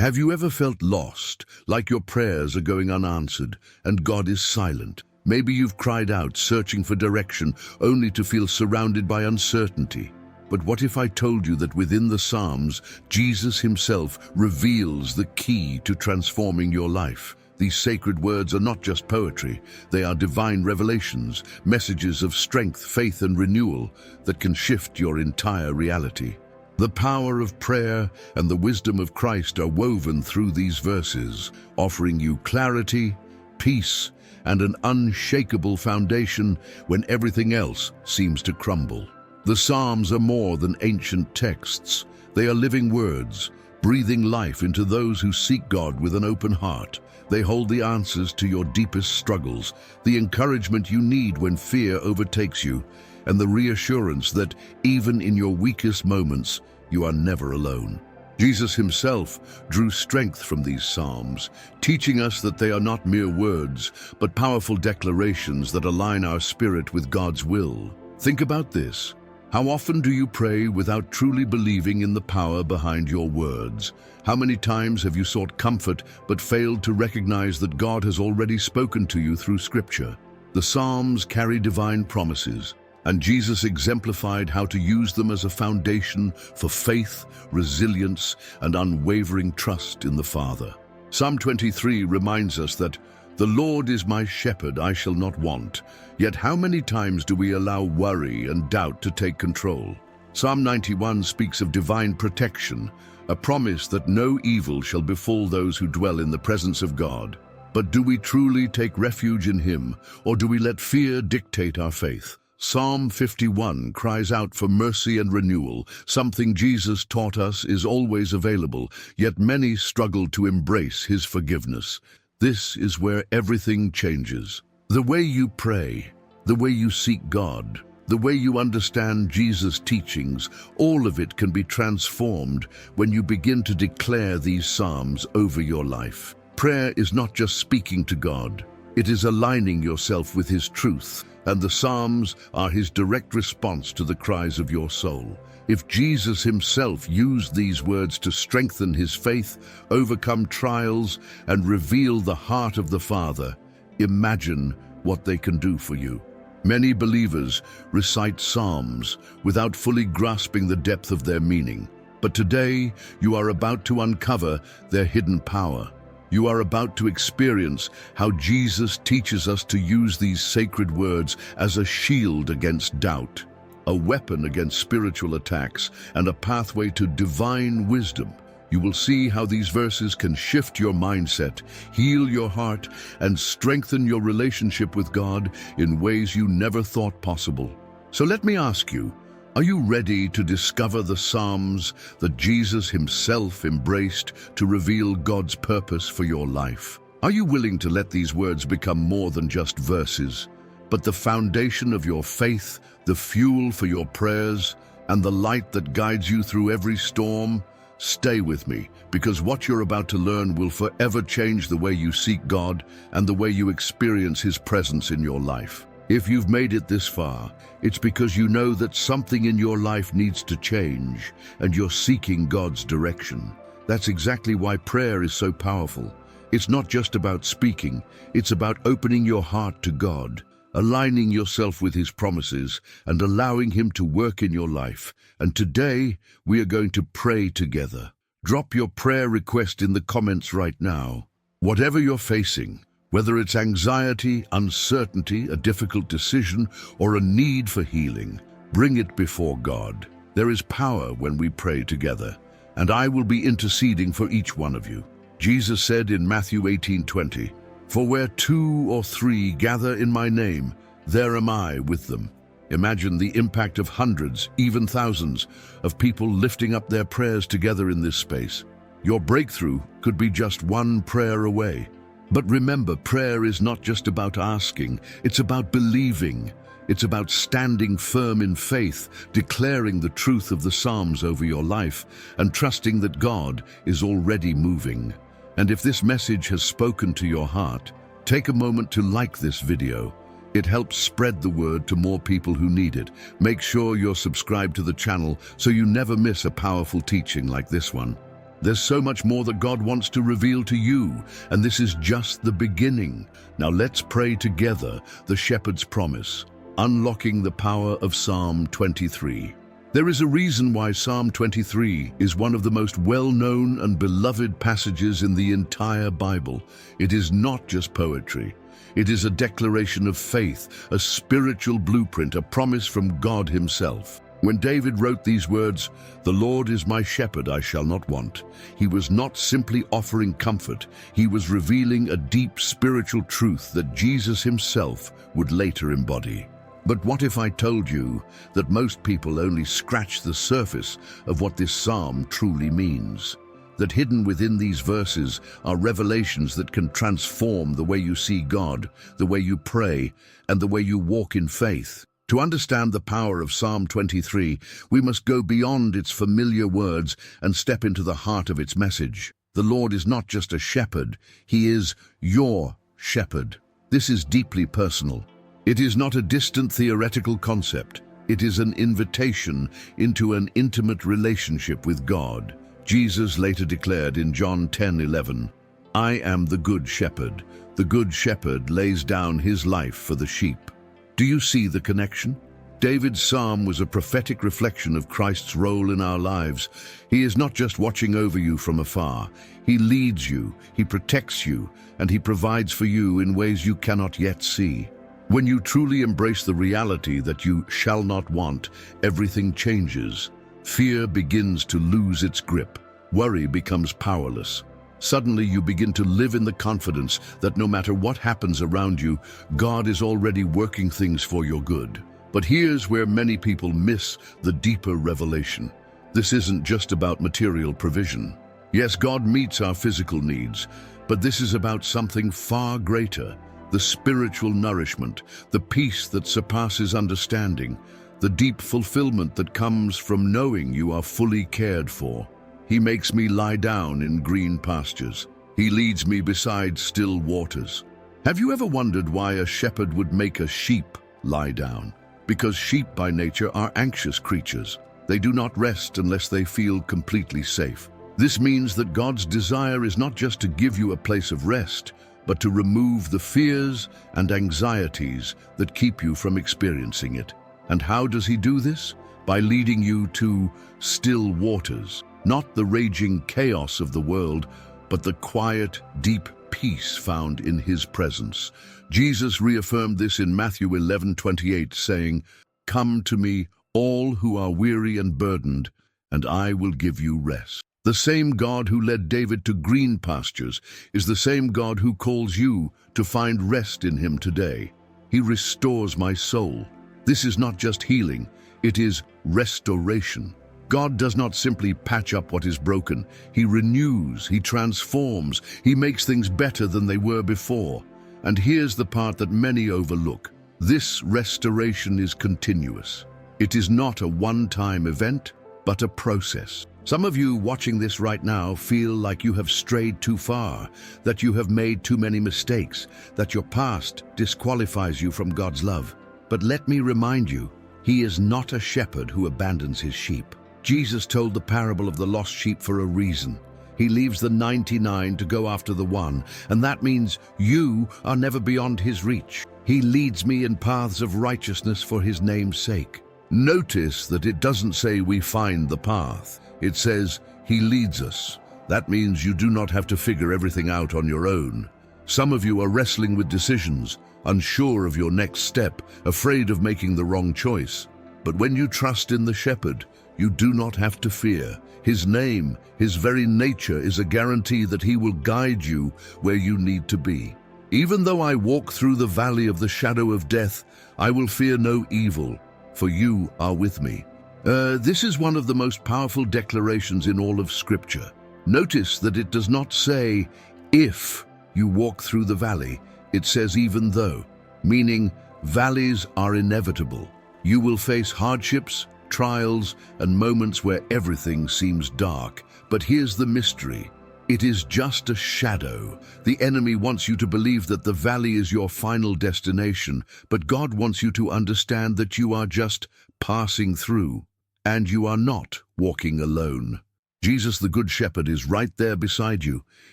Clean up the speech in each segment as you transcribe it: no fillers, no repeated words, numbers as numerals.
Have you ever felt lost, like your prayers are going unanswered, and God is silent? Maybe you've cried out, searching for direction, only to feel surrounded by uncertainty. But what if I told you that within the Psalms, Jesus himself reveals the key to transforming your life? These sacred words are not just poetry, they are divine revelations, messages of strength, faith, and renewal that can shift your entire reality. The power of prayer and the wisdom of Christ are woven through these verses, offering you clarity, peace, and an unshakable foundation when everything else seems to crumble. The Psalms are more than ancient texts. They are living words, breathing life into those who seek God with an open heart. They hold the answers to your deepest struggles, the encouragement you need when fear overtakes you, and the reassurance that even in your weakest moments, you are never alone. Jesus himself drew strength from these Psalms, teaching us that they are not mere words, but powerful declarations that align our spirit with God's will. Think about this. How often do you pray without truly believing in the power behind your words? How many times have you sought comfort but failed to recognize that God has already spoken to you through Scripture? The Psalms carry divine promises, and Jesus exemplified how to use them as a foundation for faith, resilience, and unwavering trust in the Father. Psalm 23 reminds us that the Lord is my shepherd, I shall not want. Yet how many times do we allow worry and doubt to take control? Psalm 91 speaks of divine protection, a promise that no evil shall befall those who dwell in the presence of God. But do we truly take refuge in him, or do we let fear dictate our faith? Psalm 51 cries out for mercy and renewal, something Jesus taught us is always available, yet many struggle to embrace his forgiveness. This is where everything changes. The way you pray, the way you seek God, the way you understand Jesus' teachings, all of it can be transformed when you begin to declare these Psalms over your life. Prayer is not just speaking to God, it is aligning yourself with his truth, and the Psalms are his direct response to the cries of your soul. If Jesus himself used these words to strengthen his faith, overcome trials, and reveal the heart of the Father, imagine what they can do for you. Many believers recite Psalms without fully grasping the depth of their meaning. But today, you are about to uncover their hidden power. You are about to experience how Jesus teaches us to use these sacred words as a shield against doubt, a weapon against spiritual attacks, and a pathway to divine wisdom. You will see how these verses can shift your mindset, heal your heart, and strengthen your relationship with God in ways you never thought possible. So let me ask you, are you ready to discover the Psalms that Jesus himself embraced to reveal God's purpose for your life? Are you willing to let these words become more than just verses, but the foundation of your faith, the fuel for your prayers, and the light that guides you through every storm? Stay with me, because what you're about to learn will forever change the way you seek God and the way you experience his presence in your life. If you've made it this far, it's because you know that something in your life needs to change, and you're seeking God's direction. That's exactly why prayer is so powerful. It's not just about speaking, it's about opening your heart to God, aligning yourself with his promises, and allowing him to work in your life. And today, we are going to pray together. Drop your prayer request in the comments right now. Whatever you're facing, whether it's anxiety, uncertainty, a difficult decision, or a need for healing, bring it before God. There is power when we pray together, and I will be interceding for each one of you. Jesus said in Matthew 18:20, "For where 2 or 3 gather in my name, there am I with them." Imagine the impact of hundreds, even thousands, of people lifting up their prayers together in this space. Your breakthrough could be just one prayer away. But remember, prayer is not just about asking, it's about believing. It's about standing firm in faith, declaring the truth of the Psalms over your life, and trusting that God is already moving. And if this message has spoken to your heart, take a moment to like this video. It helps spread the word to more people who need it. Make sure you're subscribed to the channel so you never miss a powerful teaching like this one. There's so much more that God wants to reveal to you, and this is just the beginning. Now let's pray together the shepherd's promise, unlocking the power of Psalm 23. There is a reason why Psalm 23 is one of the most well-known and beloved passages in the entire Bible. It is not just poetry. It is a declaration of faith, a spiritual blueprint, a promise from God Himself. When David wrote these words, "The Lord is my shepherd, I shall not want," he was not simply offering comfort. He was revealing a deep spiritual truth that Jesus Himself would later embody. But what if I told you that most people only scratch the surface of what this psalm truly means? That hidden within these verses are revelations that can transform the way you see God, the way you pray, and the way you walk in faith. To understand the power of Psalm 23, we must go beyond its familiar words and step into the heart of its message. The Lord is not just a shepherd, He is your shepherd. This is deeply personal. It is not a distant theoretical concept. It is an invitation into an intimate relationship with God. Jesus later declared in John 10:11, "I am the good shepherd. The good shepherd lays down his life for the sheep." Do you see the connection? David's psalm was a prophetic reflection of Christ's role in our lives. He is not just watching over you from afar. He leads you, He protects you, and He provides for you in ways you cannot yet see. When you truly embrace the reality that you shall not want, everything changes. Fear begins to lose its grip. Worry becomes powerless. Suddenly you begin to live in the confidence that no matter what happens around you, God is already working things for your good. But here's where many people miss the deeper revelation. This isn't just about material provision. Yes, God meets our physical needs, but this is about something far greater. The spiritual nourishment, the peace that surpasses understanding, the deep fulfillment that comes from knowing you are fully cared for. He makes me lie down in green pastures. He leads me beside still waters. Have you ever wondered why a shepherd would make a sheep lie down? Because sheep by nature are anxious creatures. They do not rest unless they feel completely safe. This means that God's desire is not just to give you a place of rest, but to remove the fears and anxieties that keep you from experiencing it. And how does He do this? By leading you to still waters, not the raging chaos of the world, but the quiet, deep peace found in His presence. Jesus reaffirmed this in Matthew 11:28, saying, "Come to me, all who are weary and burdened, and I will give you rest." The same God who led David to green pastures is the same God who calls you to find rest in Him today. He restores my soul. This is not just healing, it is restoration. God does not simply patch up what is broken. He renews, He transforms, He makes things better than they were before. And here's the part that many overlook. This restoration is continuous. It is not a one-time event, but a process. Some of you watching this right now feel like you have strayed too far, that you have made too many mistakes, that your past disqualifies you from God's love. But let me remind you, He is not a shepherd who abandons His sheep. Jesus told the parable of the lost sheep for a reason. He leaves the 99 to go after the one, and that means you are never beyond His reach. He leads me in paths of righteousness for His name's sake. Notice that it doesn't say we find the path. It says He leads us. That means you do not have to figure everything out on your own. Some of you are wrestling with decisions, unsure of your next step, afraid of making the wrong choice. But when you trust in the shepherd, you do not have to fear. His name, His very nature is a guarantee that He will guide you where you need to be. Even though I walk through the valley of the shadow of death, I will fear no evil, for you are with me. This is one of the most powerful declarations in all of Scripture. Notice that it does not say, if you walk through the valley. It says even though, meaning valleys are inevitable. You will face hardships, trials, and moments where everything seems dark. But here's the mystery. It is just a shadow. The enemy wants you to believe that the valley is your final destination, but God wants you to understand that you are just passing through, and you are not walking alone. Jesus, the Good Shepherd, is right there beside you.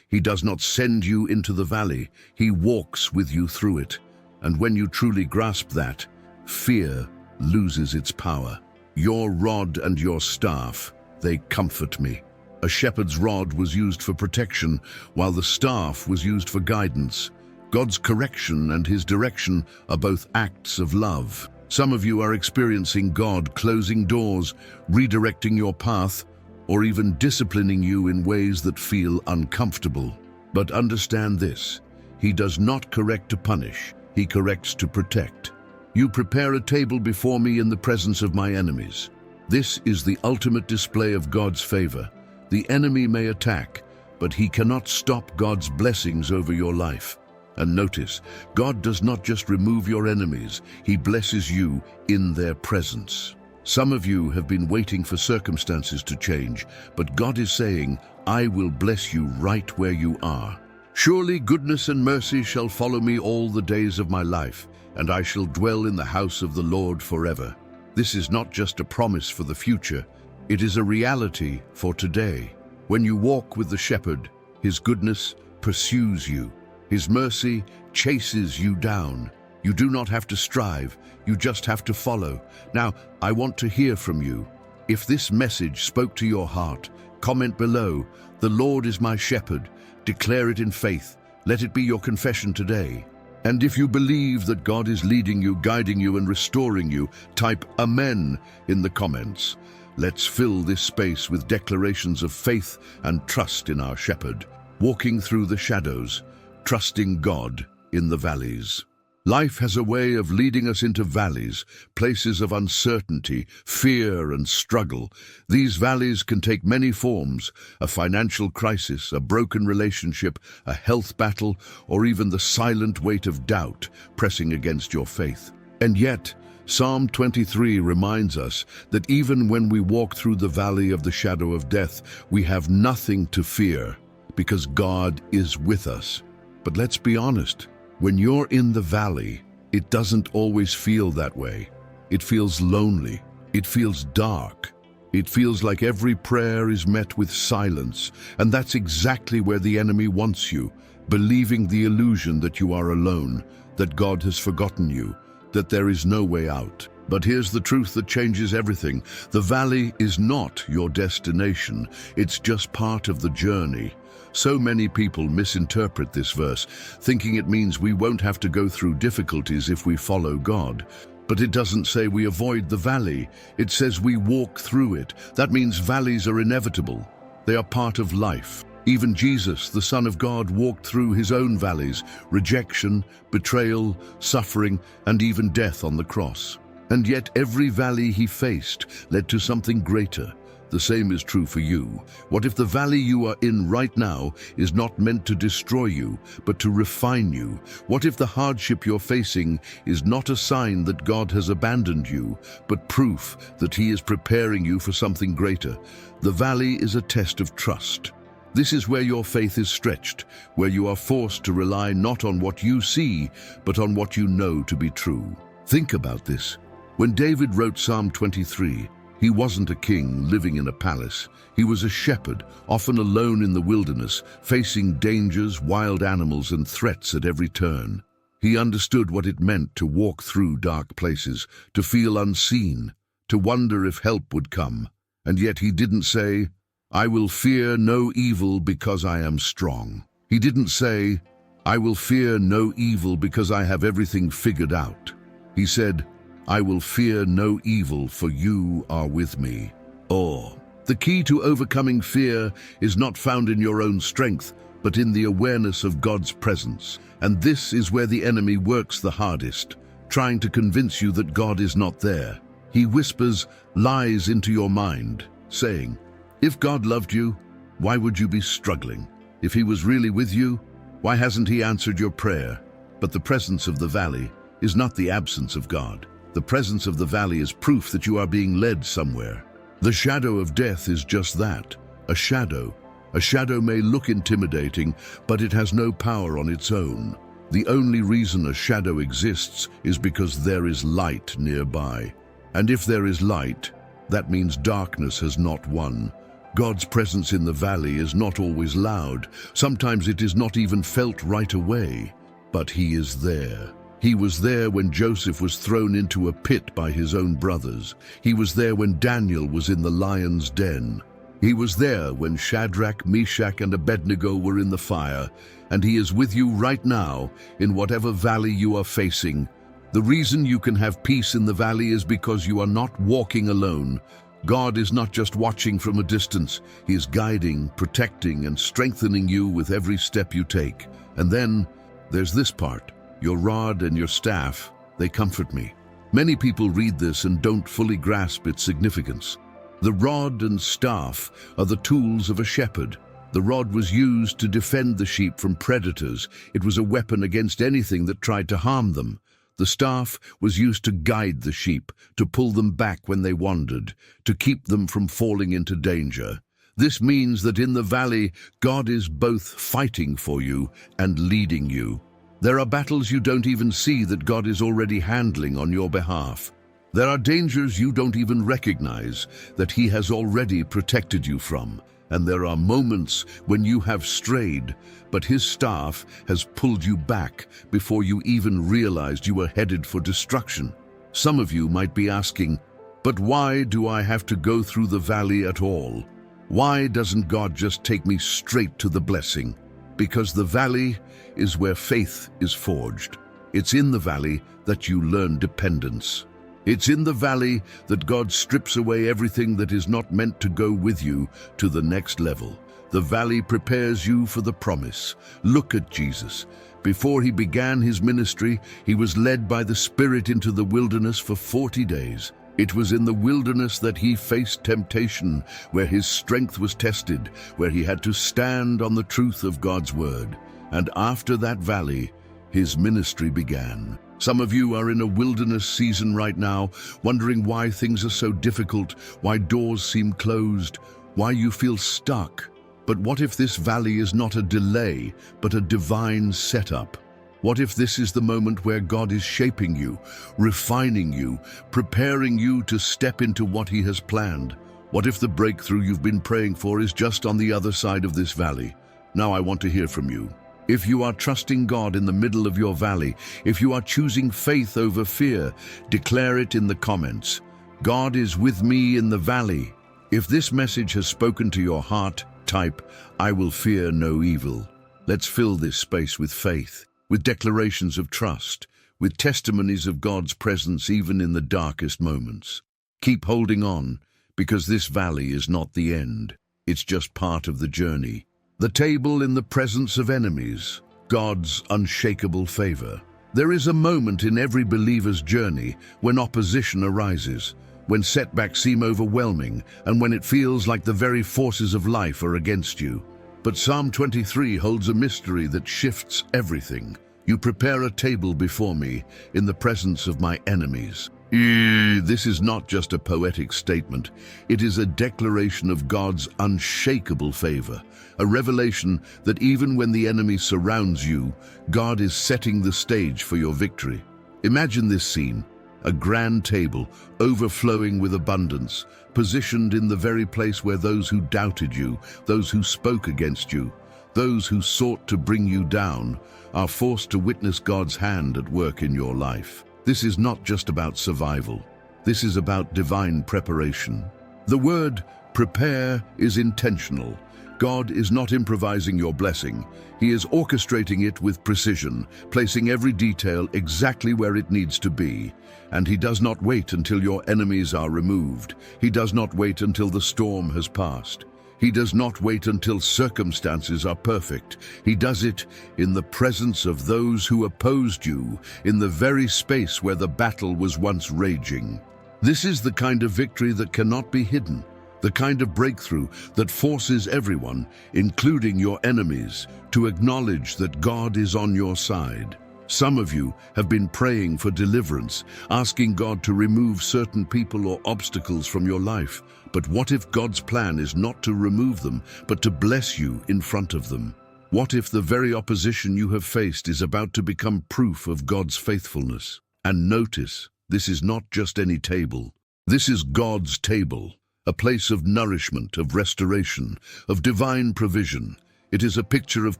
He does not send you into the valley. He walks with you through it. And when you truly grasp that, fear loses its power. Your rod and your staff, they comfort me. A shepherd's rod was used for protection, while the staff was used for guidance. God's correction and his direction are both acts of love. Some of you are experiencing God closing doors, redirecting your path, or even disciplining you in ways that feel uncomfortable. But understand this: he does not correct to punish, he corrects to protect. You prepare a table before me in the presence of my enemies. This is the ultimate display of God's favor. The enemy may attack, but he cannot stop God's blessings over your life. And notice, God does not just remove your enemies, he blesses you in their presence. Some of you have been waiting for circumstances to change, but God is saying, I will bless you right where you are. Surely goodness and mercy shall follow me all the days of my life, and I shall dwell in the house of the Lord forever. This is not just a promise for the future, it is a reality for today. When you walk with the shepherd, his goodness pursues you. His mercy chases you down. You do not have to strive, you just have to follow. Now, I want to hear from you. If this message spoke to your heart, comment below. The Lord is my shepherd. Declare it in faith. Let it be your confession today. And if you believe that God is leading you, guiding you, and restoring you, type Amen in the comments. Let's fill this space with declarations of faith and trust in our shepherd, walking through the shadows, trusting God in the valleys. Life has a way of leading us into valleys, places of uncertainty, fear, and struggle. These valleys can take many forms: a financial crisis, a broken relationship, a health battle, or even the silent weight of doubt pressing against your faith. And yet, Psalm 23 reminds us that even when we walk through the valley of the shadow of death, we have nothing to fear, because God is with us. But let's be honest, when you're in the valley, it doesn't always feel that way. It feels lonely. It feels dark. It feels like every prayer is met with silence, and that's exactly where the enemy wants you, believing the illusion that you are alone, that God has forgotten you, that there is no way out. But here's the truth that changes everything. The valley is not your destination. It's just part of the journey. So many people misinterpret this verse, thinking it means we won't have to go through difficulties if we follow God. But it doesn't say we avoid the valley. It says we walk through it. That means valleys are inevitable. They are part of life. Even Jesus, the Son of God, walked through his own valleys: rejection, betrayal, suffering, and even death on the cross. And yet every valley he faced led to something greater. The same is true for you. What if the valley you are in right now is not meant to destroy you, but to refine you? What if the hardship you're facing is not a sign that God has abandoned you, but proof that he is preparing you for something greater? The valley is a test of trust. This is where your faith is stretched, where you are forced to rely not on what you see, but on what you know to be true. Think about this. When David wrote Psalm 23, he wasn't a king living in a palace. He was a shepherd, often alone in the wilderness, facing dangers, wild animals, and threats at every turn. He understood what it meant to walk through dark places, to feel unseen, to wonder if help would come. And yet he didn't say, I will fear no evil because I am strong. He didn't say, I will fear no evil because I have everything figured out. He said, I will fear no evil, for you are with me. The key to overcoming fear is not found in your own strength, but in the awareness of God's presence. And this is where the enemy works the hardest, trying to convince you that God is not there. He whispers lies into your mind, saying, if God loved you, why would you be struggling? If he was really with you, why hasn't he answered your prayer? But the presence of the valley is not the absence of God. The presence of the valley is proof that you are being led somewhere. The shadow of death is just that, a shadow. A shadow may look intimidating, but it has no power on its own. The only reason a shadow exists is because there is light nearby. And if there is light, that means darkness has not won. God's presence in the valley is not always loud. Sometimes it is not even felt right away. But he is there. He was there when Joseph was thrown into a pit by his own brothers. He was there when Daniel was in the lion's den. He was there when Shadrach, Meshach, and Abednego were in the fire. And he is with you right now in whatever valley you are facing. The reason you can have peace in the valley is because you are not walking alone. God is not just watching from a distance. He is guiding, protecting, and strengthening you with every step you take. And then there's this part. Your rod and your staff, they comfort me. Many people read this and don't fully grasp its significance. The rod and staff are the tools of a shepherd. The rod was used to defend the sheep from predators. It was a weapon against anything that tried to harm them. The staff was used to guide the sheep, to pull them back when they wandered, to keep them from falling into danger. This means that in the valley, God is both fighting for you and leading you. There are battles you don't even see that God is already handling on your behalf. There are dangers you don't even recognize that He has already protected you from. And there are moments when you have strayed, but His staff has pulled you back before you even realized you were headed for destruction. Some of you might be asking, but why do I have to go through the valley at all? Why doesn't God just take me straight to the blessing? Because the valley is where faith is forged. It's in the valley that you learn dependence. It's in the valley that God strips away everything that is not meant to go with you to the next level. The valley prepares you for the promise. Look at Jesus. Before He began His ministry, He was led by the Spirit into the wilderness for 40 days. It was in the wilderness that He faced temptation, where His strength was tested, where He had to stand on the truth of God's word. And after that valley, His ministry began. Some of you are in a wilderness season right now, wondering why things are so difficult, why doors seem closed, why you feel stuck. But what if this valley is not a delay, but a divine setup? What if this is the moment where God is shaping you, refining you, preparing you to step into what He has planned? What if the breakthrough you've been praying for is just on the other side of this valley? Now I want to hear from you. If you are trusting God in the middle of your valley, if you are choosing faith over fear, declare it in the comments. God is with me in the valley. If this message has spoken to your heart, type, I will fear no evil. Let's fill this space with faith, with declarations of trust, with testimonies of God's presence even in the darkest moments. Keep holding on, because this valley is not the end. It's just part of the journey. The table in the presence of enemies, God's unshakable favor. There is a moment in every believer's journey when opposition arises, when setbacks seem overwhelming, and when it feels like the very forces of life are against you. But Psalm 23 holds a mystery that shifts everything. You prepare a table before me in the presence of my enemies. This is not just a poetic statement. It is a declaration of God's unshakable favor, a revelation that even when the enemy surrounds you, God is setting the stage for your victory. Imagine this scene, a grand table overflowing with abundance, positioned in the very place where those who doubted you, those who spoke against you, those who sought to bring you down, are forced to witness God's hand at work in your life. This is not just about survival. This is about divine preparation. The word prepare is intentional. God is not improvising your blessing. He is orchestrating it with precision, placing every detail exactly where it needs to be. And He does not wait until your enemies are removed. He does not wait until the storm has passed. He does not wait until circumstances are perfect. He does it in the presence of those who opposed you, in the very space where the battle was once raging. This is the kind of victory that cannot be hidden, the kind of breakthrough that forces everyone, including your enemies, to acknowledge that God is on your side. Some of you have been praying for deliverance, asking God to remove certain people or obstacles from your life. But what if God's plan is not to remove them, but to bless you in front of them? What if the very opposition you have faced is about to become proof of God's faithfulness? And notice, this is not just any table. This is God's table, a place of nourishment, of restoration, of divine provision. It is a picture of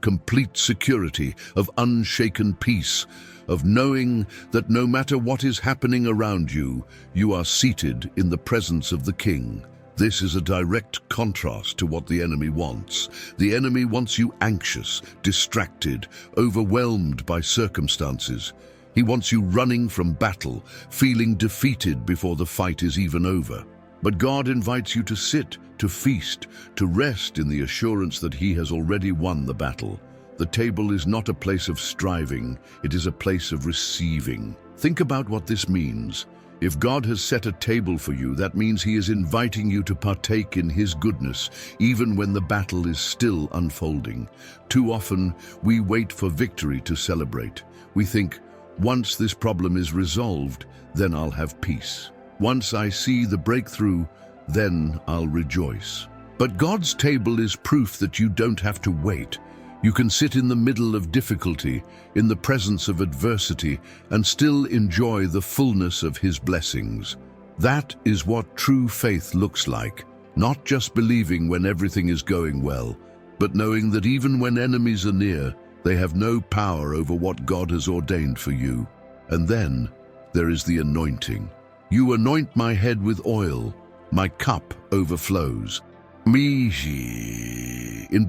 complete security, of unshaken peace, of knowing that no matter what is happening around you, you are seated in the presence of the King. This is a direct contrast to what the enemy wants. The enemy wants you anxious, distracted, overwhelmed by circumstances. He wants you running from battle, feeling defeated before the fight is even over. But God invites you to sit, to feast, to rest in the assurance that He has already won the battle. The table is not a place of striving, it is a place of receiving. Think about what this means. If God has set a table for you, that means He is inviting you to partake in His goodness, even when the battle is still unfolding. Too often, we wait for victory to celebrate. We think, once this problem is resolved, then I'll have peace. Once I see the breakthrough, then I'll rejoice. But God's table is proof that you don't have to wait. You can sit in the middle of difficulty, in the presence of adversity, and still enjoy the fullness of His blessings. That is what true faith looks like, not just believing when everything is going well, but knowing that even when enemies are near, they have no power over what God has ordained for you. And then there is the anointing. You anoint my head with oil, my cup overflows. In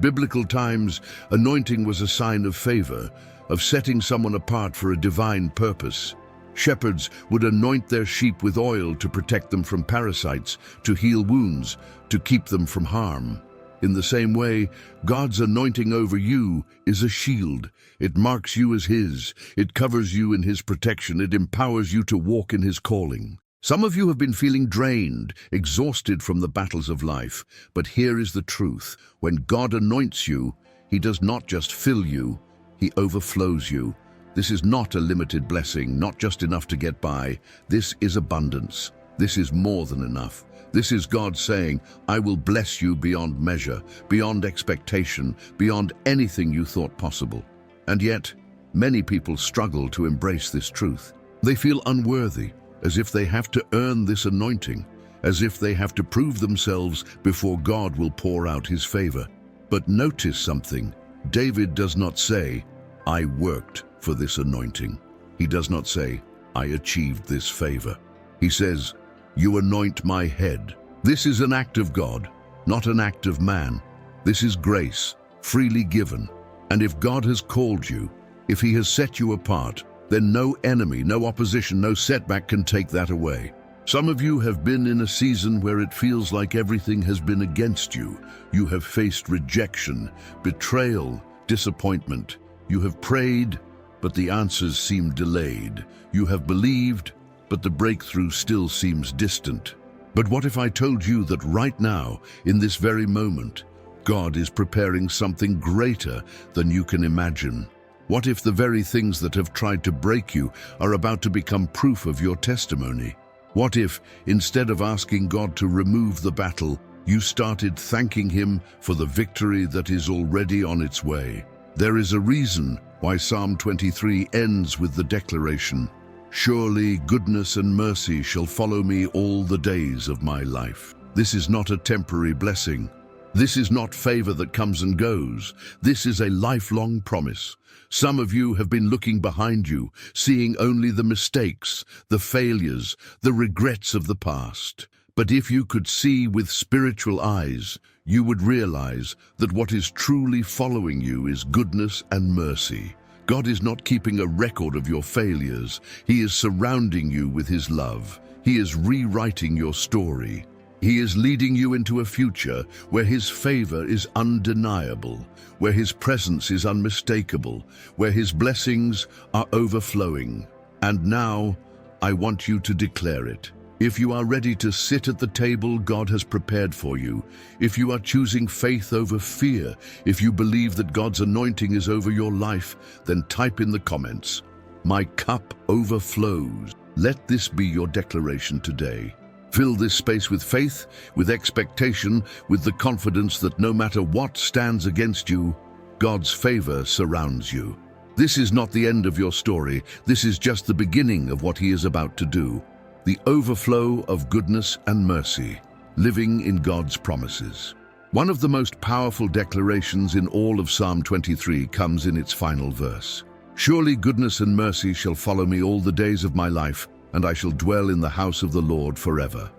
biblical times, anointing was a sign of favor, of setting someone apart for a divine purpose. Shepherds would anoint their sheep with oil to protect them from parasites, to heal wounds, to keep them from harm. In the same way, God's anointing over you is a shield. It marks you as His. It covers you in His protection. It empowers you to walk in His calling. Some of you have been feeling drained, exhausted from the battles of life. But here is the truth. When God anoints you, He does not just fill you, He overflows you. This is not a limited blessing, not just enough to get by. This is abundance. This is more than enough. This is God saying, I will bless you beyond measure, beyond expectation, beyond anything you thought possible. And yet, many people struggle to embrace this truth. They feel unworthy, as if they have to earn this anointing, as if they have to prove themselves before God will pour out His favor. But notice something. David does not say, I worked for this anointing. He does not say, I achieved this favor. He says, you anoint my head. This is an act of God, not an act of man. This is grace, freely given. And if God has called you, if He has set you apart, then no enemy, no opposition, no setback can take that away. Some of you have been in a season where it feels like everything has been against you. You have faced rejection, betrayal, disappointment. You have prayed, but the answers seem delayed. You have believed, but the breakthrough still seems distant. But what if I told you that right now, in this very moment, God is preparing something greater than you can imagine? What if the very things that have tried to break you are about to become proof of your testimony? What if, instead of asking God to remove the battle, you started thanking Him for the victory that is already on its way? There is a reason why Psalm 23 ends with the declaration, surely goodness and mercy shall follow me all the days of my life. This is not a temporary blessing. This is not favor that comes and goes. This is a lifelong promise. Some of you have been looking behind you, seeing only the mistakes, the failures, the regrets of the past. But if you could see with spiritual eyes, you would realize that what is truly following you is goodness and mercy. God is not keeping a record of your failures. He is surrounding you with His love. He is rewriting your story. He is leading you into a future where His favor is undeniable, where His presence is unmistakable, where His blessings are overflowing. And now, I want you to declare it. If you are ready to sit at the table God has prepared for you, if you are choosing faith over fear, if you believe that God's anointing is over your life, then type in the comments, "My cup overflows." Let this be your declaration today. Fill this space with faith, with expectation, with the confidence that no matter what stands against you, God's favor surrounds you. This is not the end of your story. This is just the beginning of what He is about to do. The overflow of goodness and mercy. living in God's promises. One of the most powerful declarations in all of Psalm 23 comes in its final verse. Surely goodness and mercy shall follow me all the days of my life, and I shall dwell in the house of the Lord forever.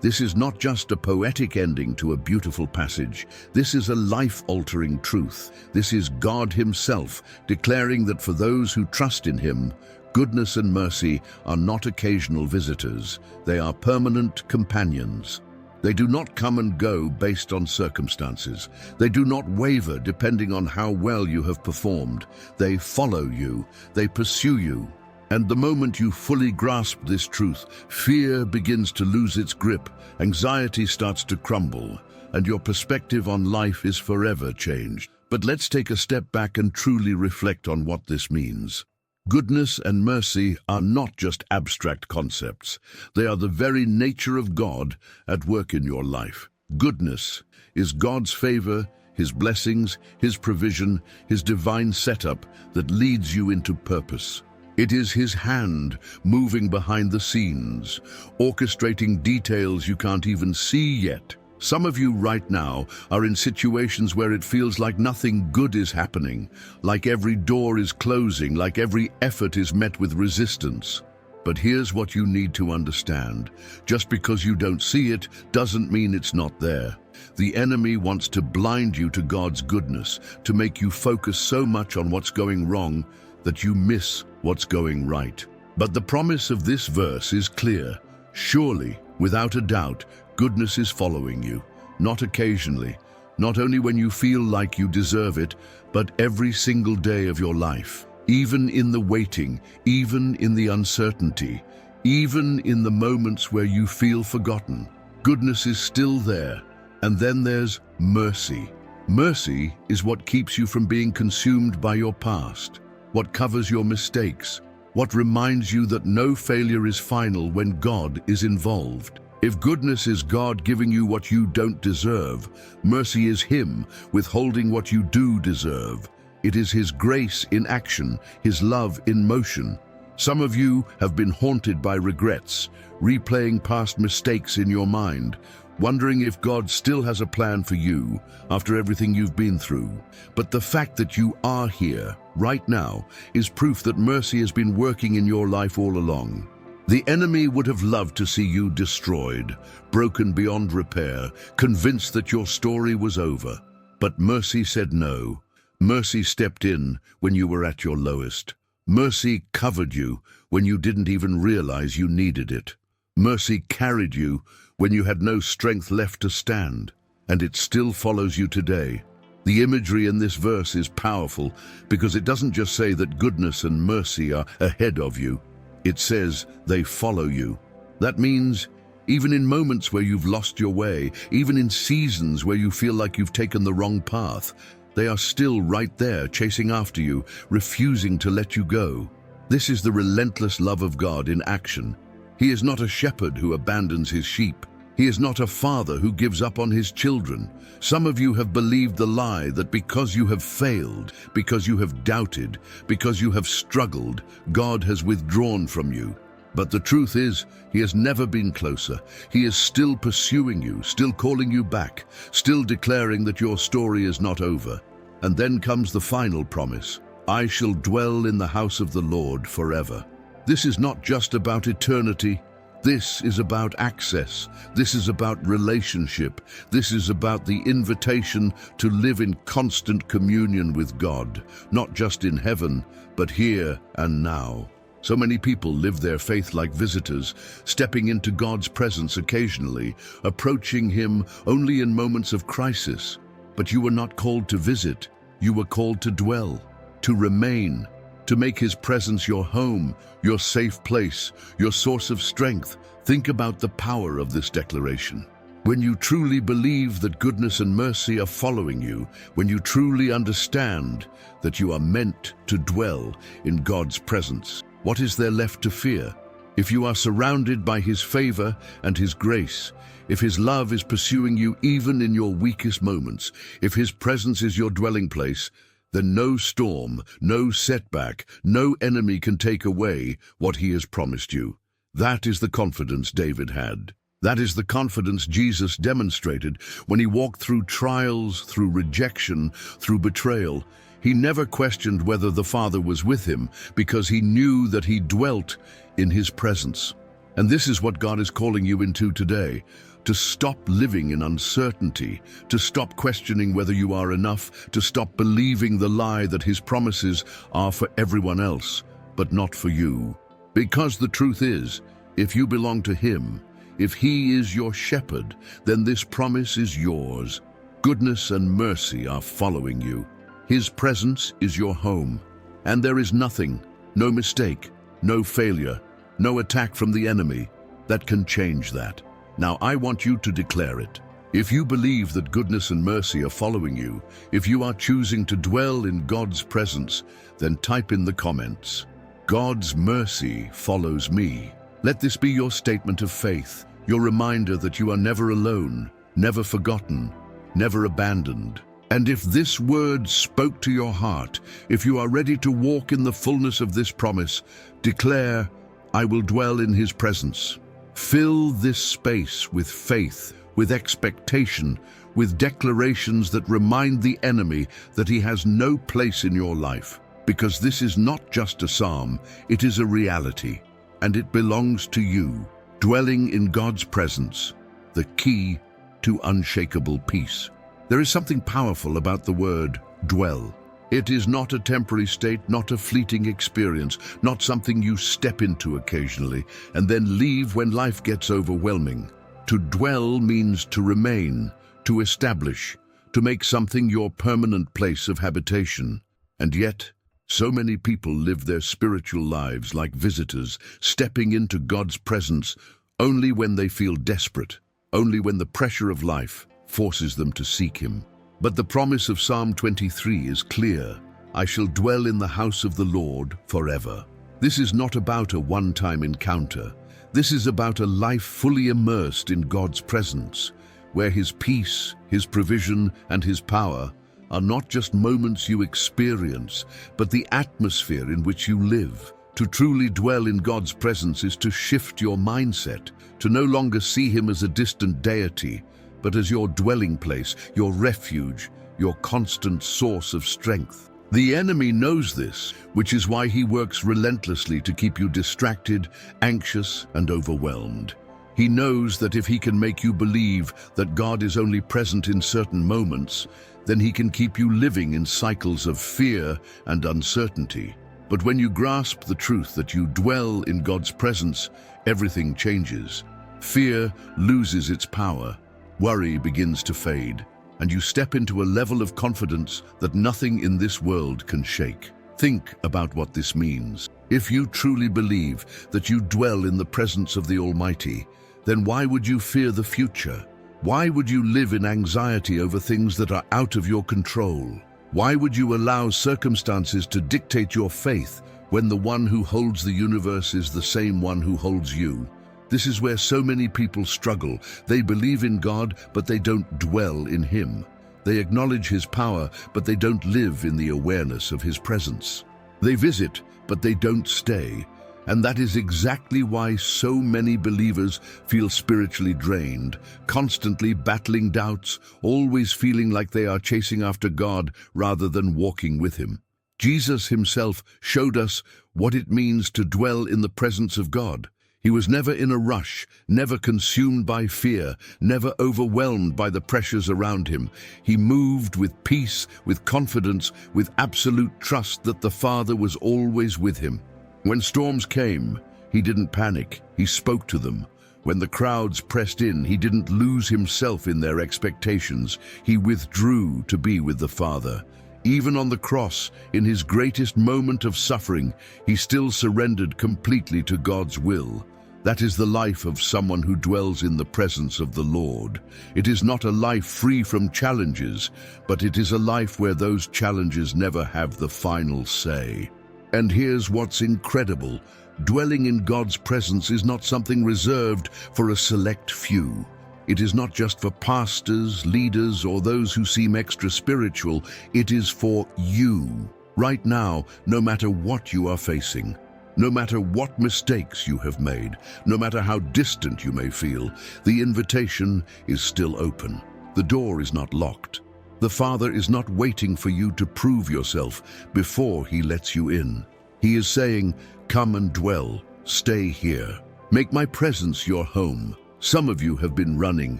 This is not just a poetic ending to a beautiful passage. This is a life-altering truth. This is God Himself declaring that for those who trust in Him, goodness and mercy are not occasional visitors. They are permanent companions. They do not come and go based on circumstances. They do not waver depending on how well you have performed. They follow you. They pursue you. And the moment you fully grasp this truth, fear begins to lose its grip, anxiety starts to crumble, and your perspective on life is forever changed. But let's take a step back and truly reflect on what this means. Goodness and mercy are not just abstract concepts. They are the very nature of God at work in your life. Goodness is God's favor, His blessings, His provision, His divine setup that leads you into purpose. It is His hand moving behind the scenes, orchestrating details you can't even see yet. Some of you right now are in situations where it feels like nothing good is happening, like every door is closing, like every effort is met with resistance. But here's what you need to understand. Just because you don't see it doesn't mean it's not there. The enemy wants to blind you to God's goodness, to make you focus so much on what's going wrong that you miss what's going right. But the promise of this verse is clear. Surely, without a doubt, goodness is following you, not occasionally, not only when you feel like you deserve it, but every single day of your life. Even in the waiting, even in the uncertainty, even in the moments where you feel forgotten, goodness is still there. And then there's mercy. Mercy is what keeps you from being consumed by your past, what covers your mistakes, what reminds you that no failure is final when God is involved. If goodness is God giving you what you don't deserve, mercy is Him withholding what you do deserve. It is His grace in action, His love in motion. Some of you have been haunted by regrets, replaying past mistakes in your mind, wondering if God still has a plan for you after everything you've been through. But the fact that you are here, right now, is proof that mercy has been working in your life all along. The enemy would have loved to see you destroyed, broken beyond repair, convinced that your story was over. But mercy said no. Mercy stepped in when you were at your lowest. Mercy covered you when you didn't even realize you needed it. Mercy carried you when you had no strength left to stand, and it still follows you today. The imagery in this verse is powerful because it doesn't just say that goodness and mercy are ahead of you. It says they follow you. That means even in moments where you've lost your way, even in seasons where you feel like you've taken the wrong path, they are still right there chasing after you, refusing to let you go. This is the relentless love of God in action. He is not a shepherd who abandons his sheep. He is not a father who gives up on his children. Some of you have believed the lie that because you have failed, because you have doubted, because you have struggled, God has withdrawn from you. But the truth is, He has never been closer. He is still pursuing you, still calling you back, still declaring that your story is not over. And then comes the final promise: I shall dwell in the house of the Lord forever. This is not just about eternity. This is about access. This is about relationship. This is about the invitation to live in constant communion with God, not just in heaven, but here and now. So many people live their faith like visitors, stepping into God's presence occasionally, approaching Him only in moments of crisis. But you were not called to visit. You were called to dwell, to remain, to make His presence your home, your safe place, your source of strength. Think about the power of this declaration. When you truly believe that goodness and mercy are following you, when you truly understand that you are meant to dwell in God's presence, what is there left to fear? If you are surrounded by His favor and His grace, if His love is pursuing you even in your weakest moments, if His presence is your dwelling place, then no storm, no setback, no enemy can take away what He has promised you. That is the confidence David had. That is the confidence Jesus demonstrated when he walked through trials, through rejection, through betrayal. He never questioned whether the Father was with him because he knew that he dwelt in his presence. And this is what God is calling you into today, to stop living in uncertainty, to stop questioning whether you are enough, to stop believing the lie that his promises are for everyone else, but not for you. Because the truth is, if you belong to him, if he is your shepherd, then this promise is yours. Goodness and mercy are following you. His presence is your home, and there is nothing, no mistake, no failure, no attack from the enemy that can change that. Now I want you to declare it. If you believe that goodness and mercy are following you, if you are choosing to dwell in God's presence, then type in the comments, God's mercy follows me. Let this be your statement of faith, your reminder that you are never alone, never forgotten, never abandoned. And if this word spoke to your heart, if you are ready to walk in the fullness of this promise, declare, I will dwell in his presence. Fill this space with faith, with expectation, with declarations that remind the enemy that he has no place in your life. Because this is not just a psalm, it is a reality, and it belongs to you. Dwelling in God's presence, the key to unshakable peace. There is something powerful about the word dwell. It is not a temporary state, not a fleeting experience, not something you step into occasionally and then leave when life gets overwhelming. To dwell means to remain, to establish, to make something your permanent place of habitation. And yet, so many people live their spiritual lives like visitors, stepping into God's presence only when they feel desperate, only when the pressure of life forces them to seek him. But the promise of Psalm 23 is clear. I shall dwell in the house of the Lord forever. This is not about a one-time encounter. This is about a life fully immersed in God's presence, where his peace, his provision, and his power are not just moments you experience, but the atmosphere in which you live. To truly dwell in God's presence is to shift your mindset, to no longer see him as a distant deity, but as your dwelling place, your refuge, your constant source of strength. The enemy knows this, which is why he works relentlessly to keep you distracted, anxious, and overwhelmed. He knows that if he can make you believe that God is only present in certain moments, then he can keep you living in cycles of fear and uncertainty. But when you grasp the truth that you dwell in God's presence, everything changes. Fear loses its power, worry begins to fade, and you step into a level of confidence that nothing in this world can shake. Think about what this means. If you truly believe that you dwell in the presence of the Almighty, then why would you fear the future? Why would you live in anxiety over things that are out of your control? Why would you allow circumstances to dictate your faith when the one who holds the universe is the same one who holds you? This is where so many people struggle. They believe in God, but they don't dwell in him. They acknowledge his power, but they don't live in the awareness of his presence. They visit, but they don't stay. And that is exactly why so many believers feel spiritually drained, constantly battling doubts, always feeling like they are chasing after God rather than walking with him. Jesus himself showed us what it means to dwell in the presence of God. He was never in a rush, never consumed by fear, never overwhelmed by the pressures around him. He moved with peace, with confidence, with absolute trust that the Father was always with him. When storms came, he didn't panic, he spoke to them. When the crowds pressed in, he didn't lose himself in their expectations. He withdrew to be with the Father. Even on the cross, in his greatest moment of suffering, he still surrendered completely to God's will. That is the life of someone who dwells in the presence of the Lord. It is not a life free from challenges, but it is a life where those challenges never have the final say. And here's what's incredible. Dwelling in God's presence is not something reserved for a select few. It is not just for pastors, leaders, or those who seem extra spiritual. It is for you. Right now, no matter what you are facing, No matter what mistakes you have made, no matter how distant you may feel, the invitation is still open. The door is not locked. The Father is not waiting for you to prove yourself before He lets you in. He is saying, "Come and dwell, stay here. Make my presence your home." Some of you have been running,